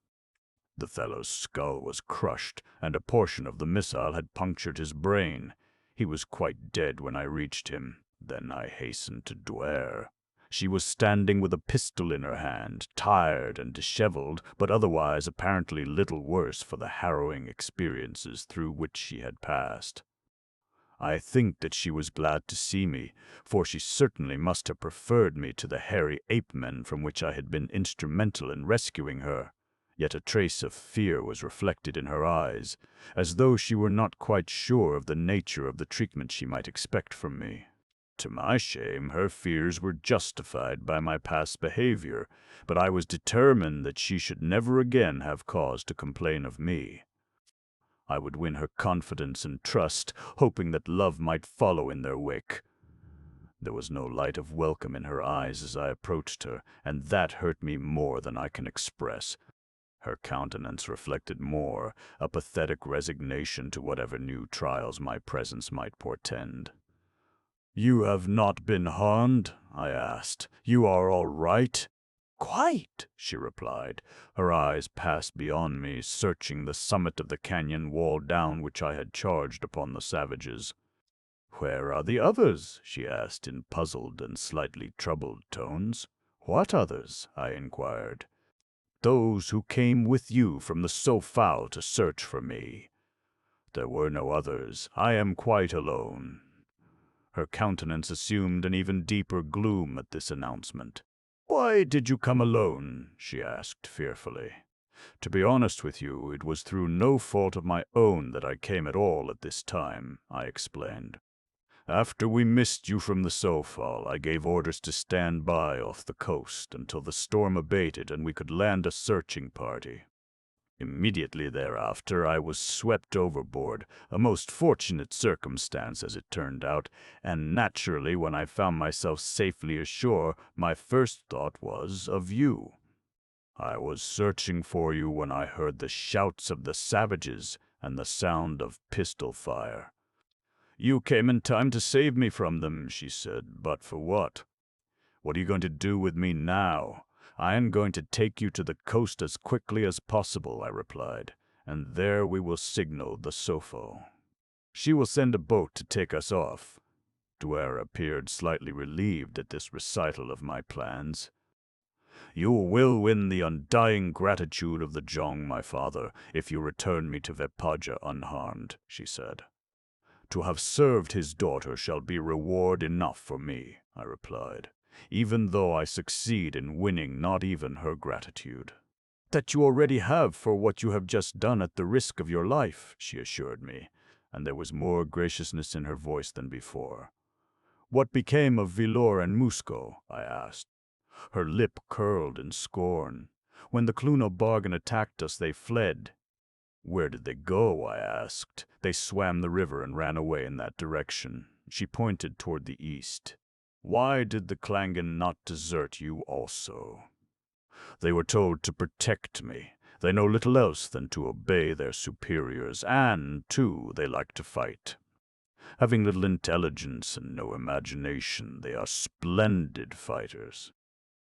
The fellow's skull was crushed, and a portion of the missile had punctured his brain. He was quite dead when I reached him. Then I hastened to Duare. She was standing with a pistol in her hand, tired and disheveled, but otherwise apparently little worse for the harrowing experiences through which she had passed. I think that she was glad to see me, for she certainly must have preferred me to the hairy ape-men from which I had been instrumental in rescuing her. Yet a trace of fear was reflected in her eyes, as though she were not quite sure of the nature of the treatment she might expect from me. To my shame, her fears were justified by my past behavior, but I was determined that she should never again have cause to complain of me. I would win her confidence and trust, hoping that love might follow in their wake. There was no light of welcome in her eyes as I approached her, and that hurt me more than I can express. Her countenance reflected more a pathetic resignation to whatever new trials my presence might portend. "You have not been harmed?" I asked. "You are all right?" "Quite," she replied. Her eyes passed beyond me, searching the summit of the canyon wall down which I had charged upon the savages. "Where are the others?" she asked in puzzled and slightly troubled tones. "What others?" I inquired. "Those who came with you from the Sofao to search for me." "There were no others. I am quite alone." Her countenance assumed an even deeper gloom at this announcement. "Why did you come alone?" she asked fearfully. "To be honest with you, it was through no fault of my own that I came at all at this time," I explained. "After we missed you from the Sofal, I gave orders to stand by off the coast until the storm abated and we could land a searching party. Immediately thereafter, I was swept overboard, a most fortunate circumstance as it turned out, and naturally when I found myself safely ashore, my first thought was of you. I was searching for you when I heard the shouts of the savages and the sound of pistol fire. You came in time to save me from them," she said, "but for what? What are you going to do with me now?" "I am going to take you to the coast as quickly as possible," I replied, "and there we will signal the Sofo. She will send a boat to take us off." Duare appeared slightly relieved at this recital of my plans. "You will win the undying gratitude of the Jong, my father, if you return me to Vepaja unharmed," she said. "To have served his daughter shall be reward enough for me," I replied, "even though I succeed in winning not even her gratitude." "That you already have for what you have just done at the risk of your life," she assured me, and there was more graciousness in her voice than before. "What became of Vilor and Musco?" I asked. Her lip curled in scorn. "When the Cluno bargain attacked us, they fled." "Where did they go?" I asked. "They swam the river and ran away in that direction." She pointed toward the east. "Why did the Klangen not desert you also?" "They were told to protect me. They know little else than to obey their superiors, and, too, they like to fight. Having little intelligence and no imagination, they are splendid fighters.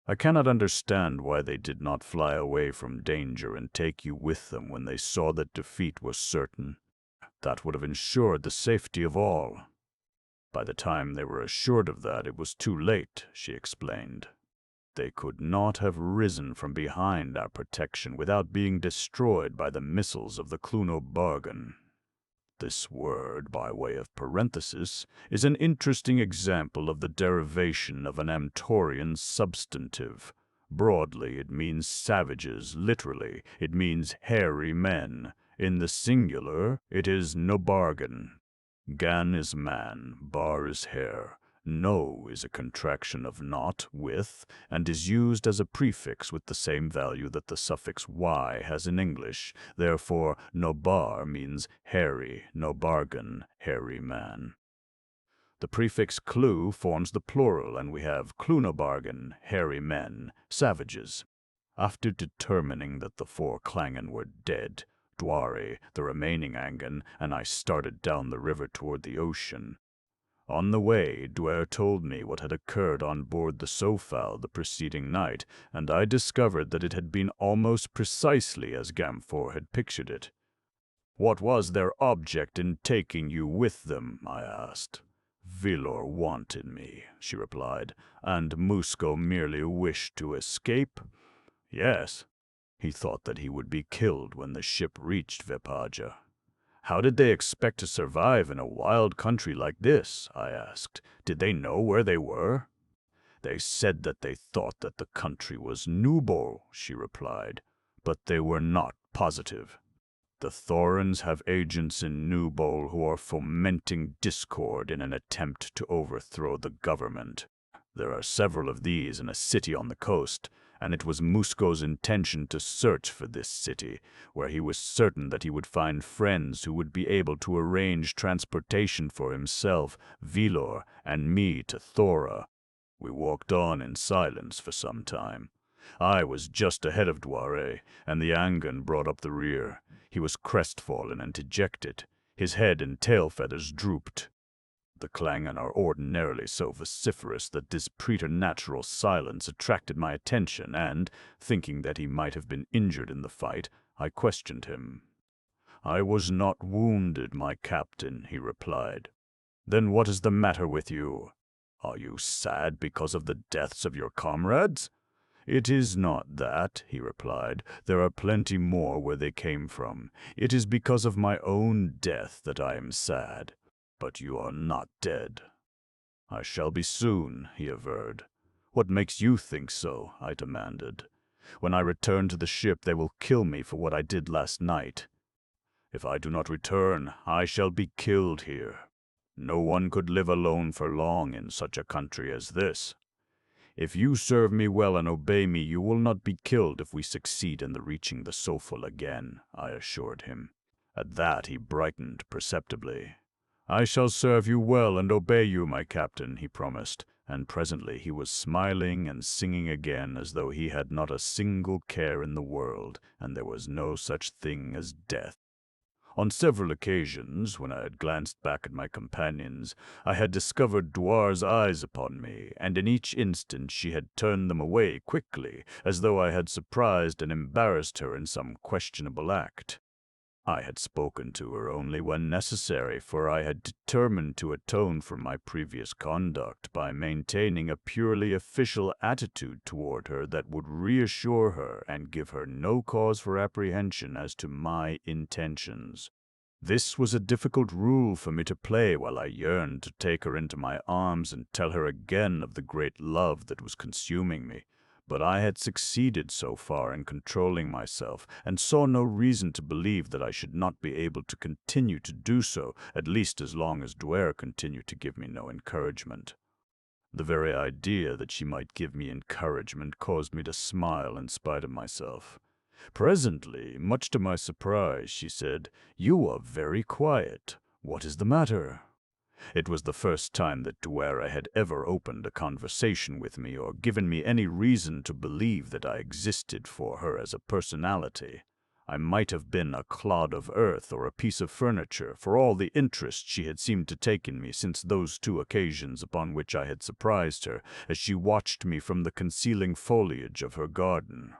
I cannot understand why they did not fly away from danger and take you with them when they saw that defeat was certain. That would have ensured the safety of all." "By the time they were assured of that, it was too late," she explained. "They could not have risen from behind our protection without being destroyed by the missiles of the Cluno bargain." This word, by way of parenthesis, is an interesting example of the derivation of an Amtorian substantive. Broadly, it means savages. Literally, it means hairy men. In the singular, it is no bargain. Gan is man, bar is hair. No is a contraction of not, with, and is used as a prefix with the same value that the suffix y has in English. Therefore, nobar means hairy, no bargain, hairy man. The prefix clu forms the plural, and we have clunobargan, hairy men, savages. After determining that the 4 Klangen were dead, Duare, the remaining Angan, and I started down the river toward the ocean. On the way, Duare told me what had occurred on board the Sofal the preceding night, and I discovered that it had been almost precisely as Gamfor had pictured it. "What was their object in taking you with them?" I asked. "Vilor wanted me," she replied, "and Musco merely wished to escape?" "Yes. He thought that he would be killed when the ship reached Vepaja." "How did they expect to survive in a wild country like this?" I asked. "Did they know where they were?" "They said that they thought that the country was Nubol," she replied, "but they were not positive. The Thorans have agents in Nubol who are fomenting discord in an attempt to overthrow the government. There are several of these in a city on the coast, and it was Musco's intention to search for this city, where he was certain that he would find friends who would be able to arrange transportation for himself, Vilor, and me to Thora." We walked on in silence for some time. I was just ahead of Duare, and the Angan brought up the rear. He was crestfallen and dejected. His head and tail feathers drooped. The Klangen are ordinarily so vociferous that this preternatural silence attracted my attention, and, thinking that he might have been injured in the fight, I questioned him. "I was not wounded, my captain," he replied. "Then what is the matter with you? Are you sad because of the deaths of your comrades?" "It is not that," he replied. "There are plenty more where they came from. It is because of my own death that I am sad. But you are not dead." "I shall be soon," he averred. "What makes you think so?" I demanded. "When I return to the ship, they will kill me for what I did last night." "If I do not return, I shall be killed here. No one could live alone for long in such a country as this. If you serve me well and obey me, you will not be killed if we succeed in reaching the Sofal again," I assured him. At that he brightened perceptibly. "I shall serve you well and obey you, my captain," he promised, and presently he was smiling and singing again as though he had not a single care in the world, and there was no such thing as death. On several occasions, when I had glanced back at my companions, I had discovered Duare's eyes upon me, and in each instance she had turned them away quickly, as though I had surprised and embarrassed her in some questionable act. I had spoken to her only when necessary, for I had determined to atone for my previous conduct by maintaining a purely official attitude toward her that would reassure her and give her no cause for apprehension as to my intentions. This was a difficult rule for me to play while I yearned to take her into my arms and tell her again of the great love that was consuming me. But I had succeeded so far in controlling myself, and saw no reason to believe that I should not be able to continue to do so, at least as long as Duare continued to give me no encouragement. The very idea that she might give me encouragement caused me to smile in spite of myself. Presently, much to my surprise, she said, "You are very quiet. What is the matter?" It was the first time that Duare had ever opened a conversation with me or given me any reason to believe that I existed for her as a personality. I might have been a clod of earth or a piece of furniture, for all the interest she had seemed to take in me since those 2 occasions upon which I had surprised her, as she watched me from the concealing foliage of her garden.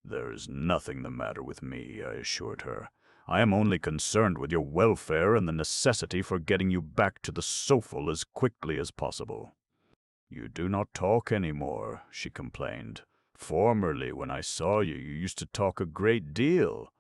"There is nothing the matter with me," I assured her. "I am only concerned with your welfare and the necessity for getting you back to the Sofal as quickly as possible." "You do not talk any more," she complained. "Formerly, when I saw you, you used to talk a great deal."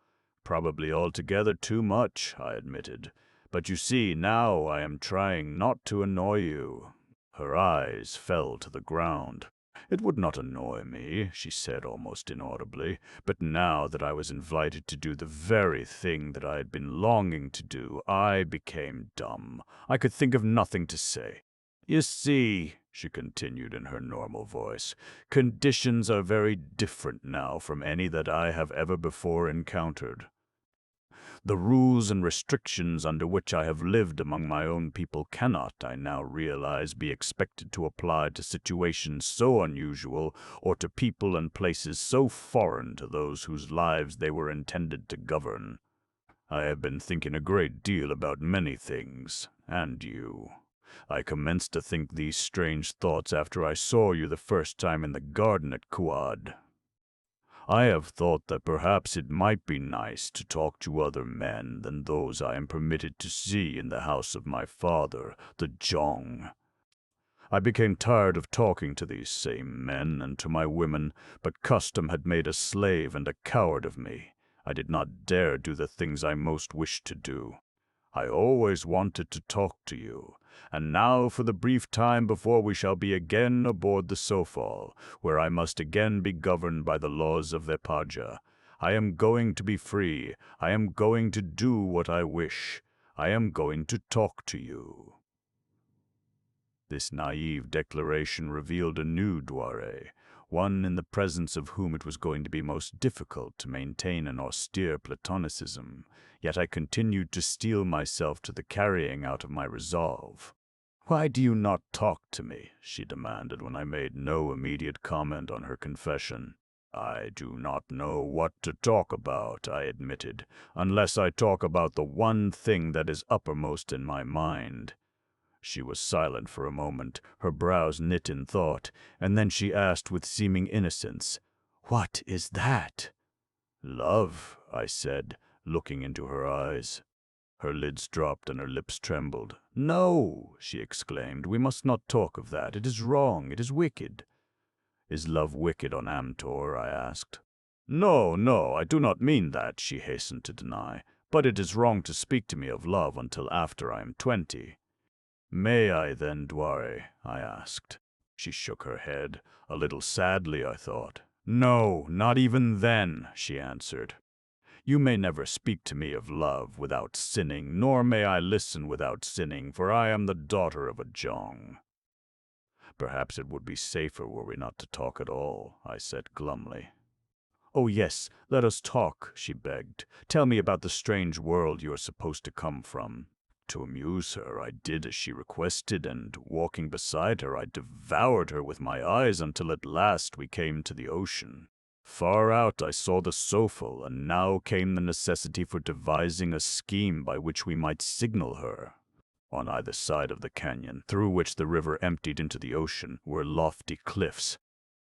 "Probably altogether too much," I admitted. "But you see, now I am trying not to annoy you." Her eyes fell to the ground. "It would not annoy me," she said almost inaudibly, "but now that I was invited to do the very thing that I had been longing to do, I became dumb. I could think of nothing to say. You see," she continued in her normal voice, "conditions are very different now from any that I have ever before encountered. The rules and restrictions under which I have lived among my own people cannot, I now realize, be expected to apply to situations so unusual or to people and places so foreign to those whose lives they were intended to govern. I have been thinking a great deal about many things, and you. I commenced to think these strange thoughts after I saw you the first time in the garden at Quad. I have thought that perhaps it might be nice to talk to other men than those I am permitted to see in the house of my father, the Jong. I became tired of talking to these same men and to my women, but custom had made a slave and a coward of me. I did not dare do the things I most wished to do. I always wanted to talk to you, and now for the brief time before we shall be again aboard the Sofal, where I must again be governed by the laws of Vepaja. I am going to be free. I am going to do what I wish. I am going to talk to you. This naive declaration revealed a new Duare, one in the presence of whom it was going to be most difficult to maintain an austere platonicism, yet I continued to steel myself to the carrying out of my resolve. "Why do you not talk to me?" she demanded when I made no immediate comment on her confession. "I do not know what to talk about," I admitted, "unless I talk about the one thing that is uppermost in my mind." She was silent for a moment, her brows knit in thought, and then she asked with seeming innocence, "What is that?" "Love," I said, looking into her eyes. Her lids dropped and her lips trembled. "No," she exclaimed, "we must not talk of that. It is wrong. It is wicked." "Is love wicked on Amtor?" I asked. "No, no, I do not mean that," she hastened to deny. "But it is wrong to speak to me of love until after I am 20. "May I then, Duare?" I asked. She shook her head, a little sadly, I thought. "No, not even then," she answered. "You may never speak to me of love without sinning, nor may I listen without sinning, for I am the daughter of a Jong." "Perhaps it would be safer were we not to talk at all," I said glumly. "Oh yes, let us talk," she begged. "Tell me about the strange world you are supposed to come from." To amuse her, I did as she requested, and walking beside her, I devoured her with my eyes until at last we came to the ocean. Far out I saw the Sofal, and now came the necessity for devising a scheme by which we might signal her. On either side of the canyon, through which the river emptied into the ocean, were lofty cliffs.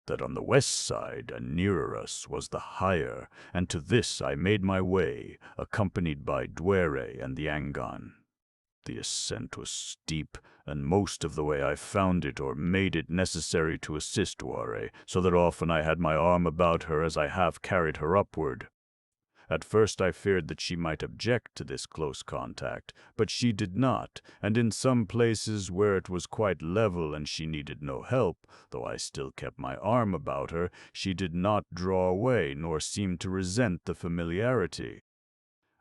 That on the west side, and nearer us, was the higher, and to this I made my way, accompanied by Duare and the Angan. The ascent was steep, and most of the way I found it or made it necessary to assist Duare, so that often I had my arm about her as I half carried her upward. At first I feared that she might object to this close contact, but she did not, and in some places where it was quite level and she needed no help, though I still kept my arm about her, she did not draw away nor seem to resent the familiarity.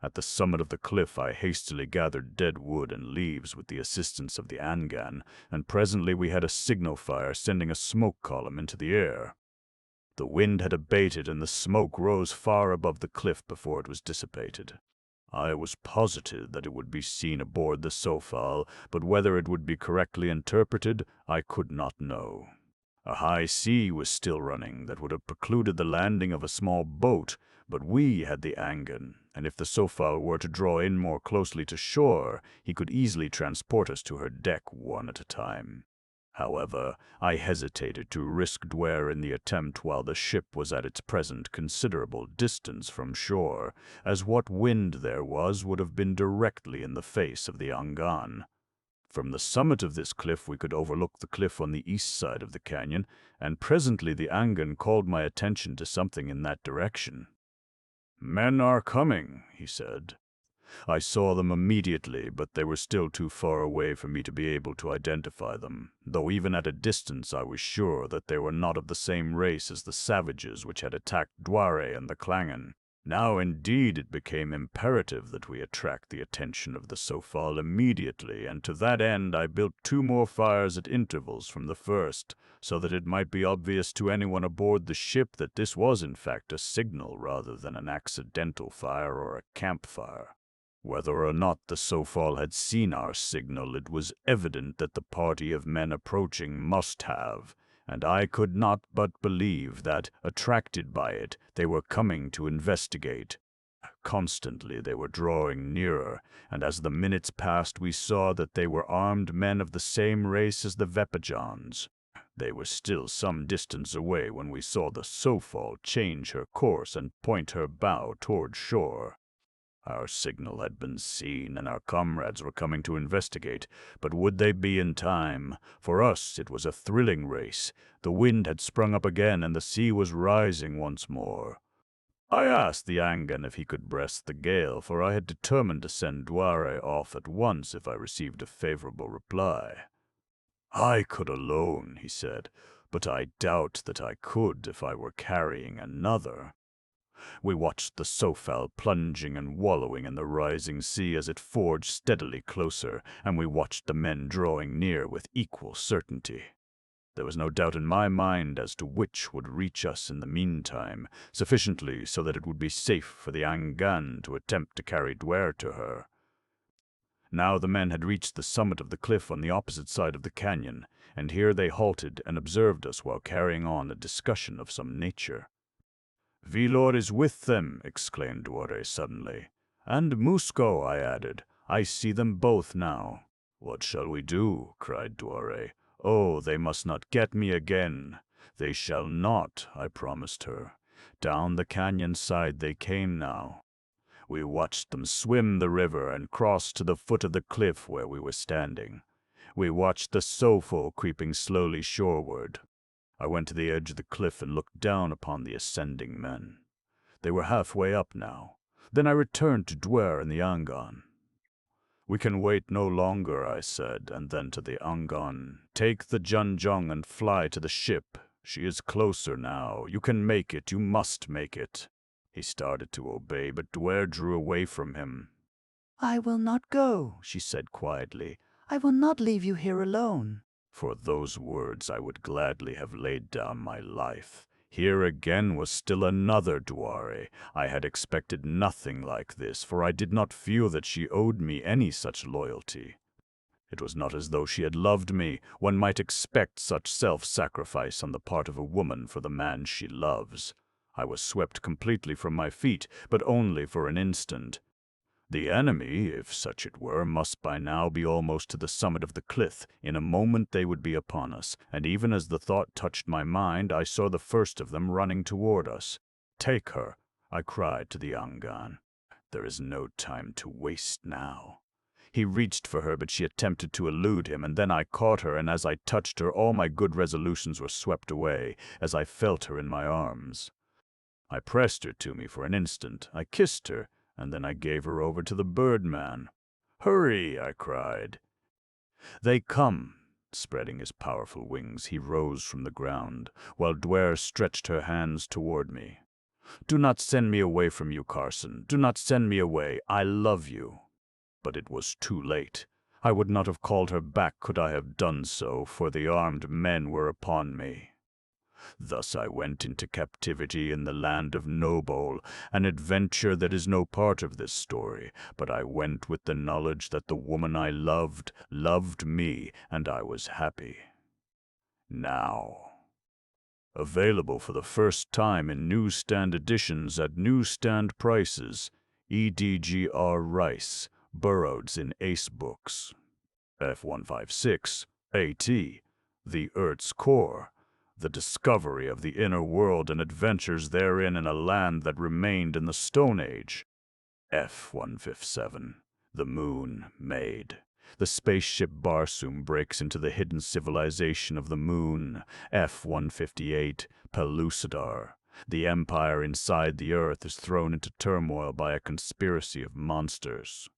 At the summit of the cliff I hastily gathered dead wood and leaves with the assistance of the Angan, and presently we had a signal fire sending a smoke column into the air. The wind had abated and the smoke rose far above the cliff before it was dissipated. I was positive that it would be seen aboard the Sofal, but whether it would be correctly interpreted, I could not know. A high sea was still running that would have precluded the landing of a small boat, but we had the Angan, and if the Sofal were to draw in more closely to shore, he could easily transport us to her deck one at a time. However, I hesitated to risk Duare in the attempt while the ship was at its present considerable distance from shore, as what wind there was would have been directly in the face of the Angan. From the summit of this cliff we could overlook the cliff on the east side of the canyon, and presently the Angan called my attention to something in that direction. "Men are coming," he said. I saw them immediately, but they were still too far away for me to be able to identify them, though even at a distance I was sure that they were not of the same race as the savages which had attacked Duare and the Clangon. Now indeed it became imperative that we attract the attention of the Sofal immediately, and to that end I built 2 more fires at intervals from the first, so that it might be obvious to anyone aboard the ship that this was in fact a signal rather than an accidental fire or a campfire. Whether or not the Sofal had seen our signal, it was evident that the party of men approaching must have, and I could not but believe that, attracted by it, they were coming to investigate. Constantly they were drawing nearer, and as the minutes passed we saw that they were armed men of the same race as the Vepajans. They were still some distance away when we saw the Sofal change her course and point her bow toward shore. Our signal had been seen, and our comrades were coming to investigate, but would they be in time? For us it was a thrilling race. The wind had sprung up again, and the sea was rising once more. I asked the Angan if he could breast the gale, for I had determined to send Duare off at once if I received a favorable reply. I could alone, he said, but I doubt that I could if I were carrying another. We watched the Sofal plunging and wallowing in the rising sea as it forged steadily closer, and we watched the men drawing near with equal certainty. There was no doubt in my mind as to which would reach us in the meantime, sufficiently so that it would be safe for the Angan to attempt to carry Duare to her. Now the men had reached the summit of the cliff on the opposite side of the canyon, and here they halted and observed us while carrying on a discussion of some nature. "Vilor is with them," exclaimed Duare suddenly. "And Musco," I added. "I see them both now." "What shall we do?" cried Duare. "Oh, they must not get me again." "They shall not," I promised her. Down the canyon side they came now. We watched them swim the river and cross to the foot of the cliff where we were standing. We watched the Sofal creeping slowly shoreward. I went to the edge of the cliff and looked down upon the ascending men. They were halfway up now. Then I returned to Duare and the Angan. "We can wait no longer," I said, and then to the Angan, "Take the Junjung and fly to the ship. She is closer now. You can make it. You must make it." He started to obey, but Duare drew away from him. "I will not go," she said quietly. "I will not leave you here alone." For those words I would gladly have laid down my life. Here again was still another Duare. I had expected nothing like this, for I did not feel that she owed me any such loyalty. It was not as though she had loved me. One might expect such self-sacrifice on the part of a woman for the man she loves. I was swept completely from my feet, but only for an instant. The enemy, if such it were, must by now be almost to the summit of the cliff. In a moment they would be upon us, and even as the thought touched my mind, I saw the first of them running toward us. "Take her," I cried to the Angan. "There is no time to waste now." He reached for her, but she attempted to elude him, and then I caught her, and as I touched her, all my good resolutions were swept away, as I felt her in my arms. I pressed her to me for an instant. I kissed her, and then I gave her over to the birdman. "Hurry!" I cried. "They come!" Spreading his powerful wings, he rose from the ground, while Duare stretched her hands toward me. "Do not send me away from you, Carson. Do not send me away. I love you." But it was too late. I would not have called her back could I have done so, for the armed men were upon me. Thus I went into captivity in the land of Nobol, an adventure that is no part of this story, but I went with the knowledge that the woman I loved loved me, and I was happy. Now, available for the first time in newsstand editions at newsstand prices, Edgar Rice Burroughs in Ace Books. F156, AT, The Earth's Core, the discovery of the inner world and adventures therein in a land that remained in the Stone Age. F157, The Moon Made. The spaceship Barsoom breaks into the hidden civilization of the moon. F158, Pellucidar. The empire inside the Earth is thrown into turmoil by a conspiracy of monsters.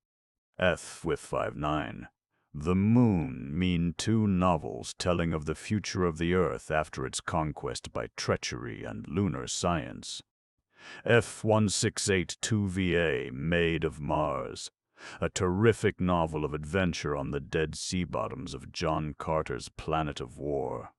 F59, The Moon mean two novels telling of the future of the Earth after its conquest by treachery and lunar science. F1682VA, Maid of Mars, a terrific novel of adventure on the dead sea bottoms of John Carter's Planet of War.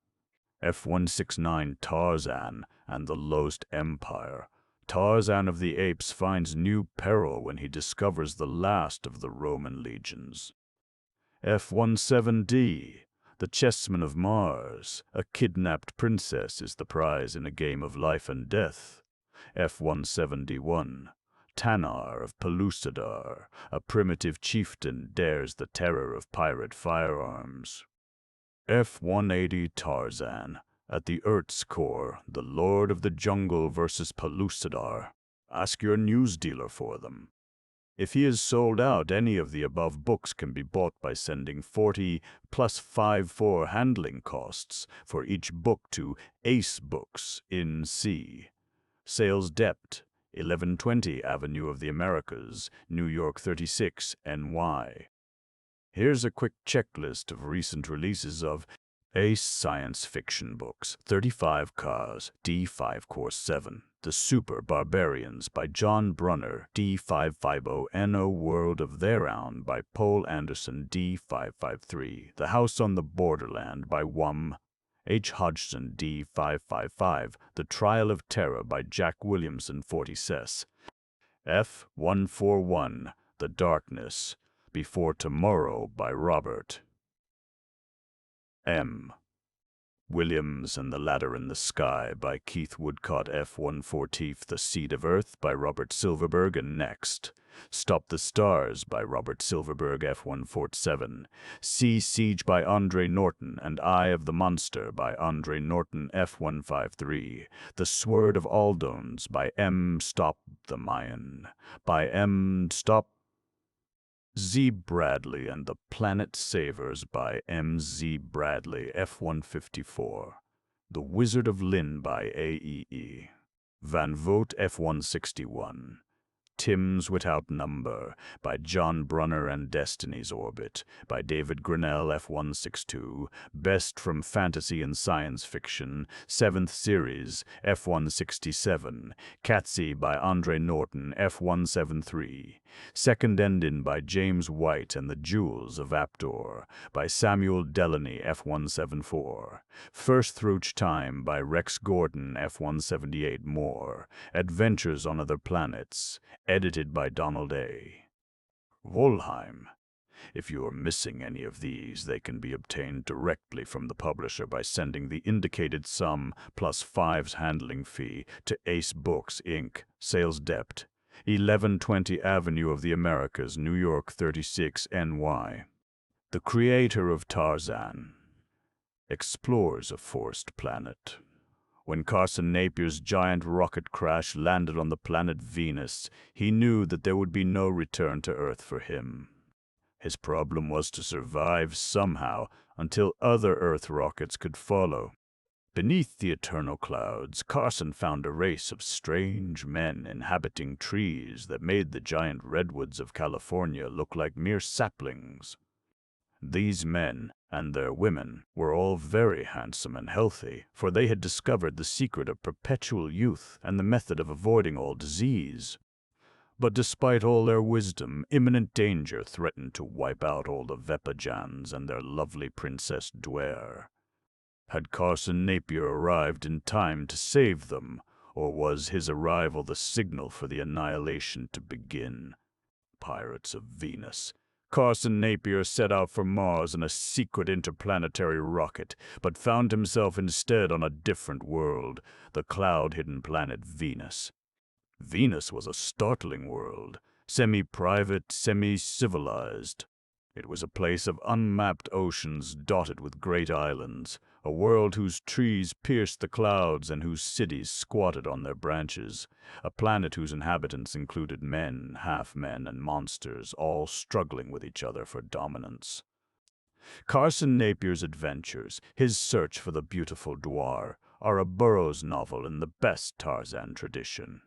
F169 Tarzan and the Lost Empire. Tarzan of the Apes finds new peril when he discovers the last of the Roman legions. F17D, The Chessmen of Mars. A kidnapped princess is the prize in a game of life and death. F171, Tanar of Pellucidar, a primitive chieftain, dares the terror of pirate firearms. F-180 Tarzan, at the Earth's core, the Lord of the Jungle versus Pellucidar. Ask your news dealer for them. If he is sold out, any of the above books can be bought by sending 40 plus 5 for handling costs for each book to Ace Books in C. Sales depth, 1120 Avenue of the Americas, New York 36, NY. Here's a quick checklist of recent releases of Ace Science Fiction Books, 35 Cars, D5 Course 7. The Super Barbarians by John Brunner, D550. World of Their Own by Poul Anderson, D553. The House on the Borderland by H. Hodgson, D555. The Trial of Terror by Jack Williamson, 40s. F141. The Darkness Before Tomorrow by Robert M. Williams, and The Ladder in the Sky by Keith Woodcock, F140. The Seed of Earth by Robert Silverberg, and Next. Stop the Stars by Robert Silverberg, F147. Sea Siege by Andre Norton, and Eye of the Monster by Andre Norton, F153. The Sword of Aldones by M. Stop the Mayan by M. Stop Z. Bradley, and The Planet Savers by M. Z. Bradley, F154. The Wizard of Lynn by A.E.E. Van Vogt, F161. Tim's Without Number by John Brunner, and Destiny's Orbit by David Grinnell, F162. Best from Fantasy and Science Fiction, 7th Series, F167. Catsy by Andre Norton, F173. Second Ending by James White, and The Jewels of Amtor by Samuel Delany, F174. First Through Time by Rex Gordon, F178. More Adventures on Other Planets, edited by Donald A. Wollheim. If you are missing any of these, they can be obtained directly from the publisher by sending the indicated sum plus 5's handling fee to Ace Books, Inc., Sales Depth, 1120 Avenue of the Americas, New York 36, NY. The creator of Tarzan explores a forest planet. When Carson Napier's giant rocket crash landed on the planet Venus, he knew that there would be no return to Earth for him. His problem was to survive somehow until other Earth rockets could follow. Beneath the eternal clouds, Carson found a race of strange men inhabiting trees that made the giant redwoods of California look like mere saplings. These men and their women were all very handsome and healthy, for they had discovered the secret of perpetual youth and the method of avoiding all disease. But despite all their wisdom, imminent danger threatened to wipe out all the Vepajans and their lovely Princess Duare. Had Carson Napier arrived in time to save them, or was his arrival the signal for the annihilation to begin? Pirates of Venus. Carson Napier set out for Mars in a secret interplanetary rocket, but found himself instead on a different world, the cloud-hidden planet Venus. Venus was a startling world, semi-private, semi-civilized. It was a place of unmapped oceans dotted with great islands, a world whose trees pierced the clouds and whose cities squatted on their branches, a planet whose inhabitants included men, half-men, and monsters, all struggling with each other for dominance. Carson Napier's adventures, his search for the beautiful Duare, are a Burroughs novel in the best Tarzan tradition.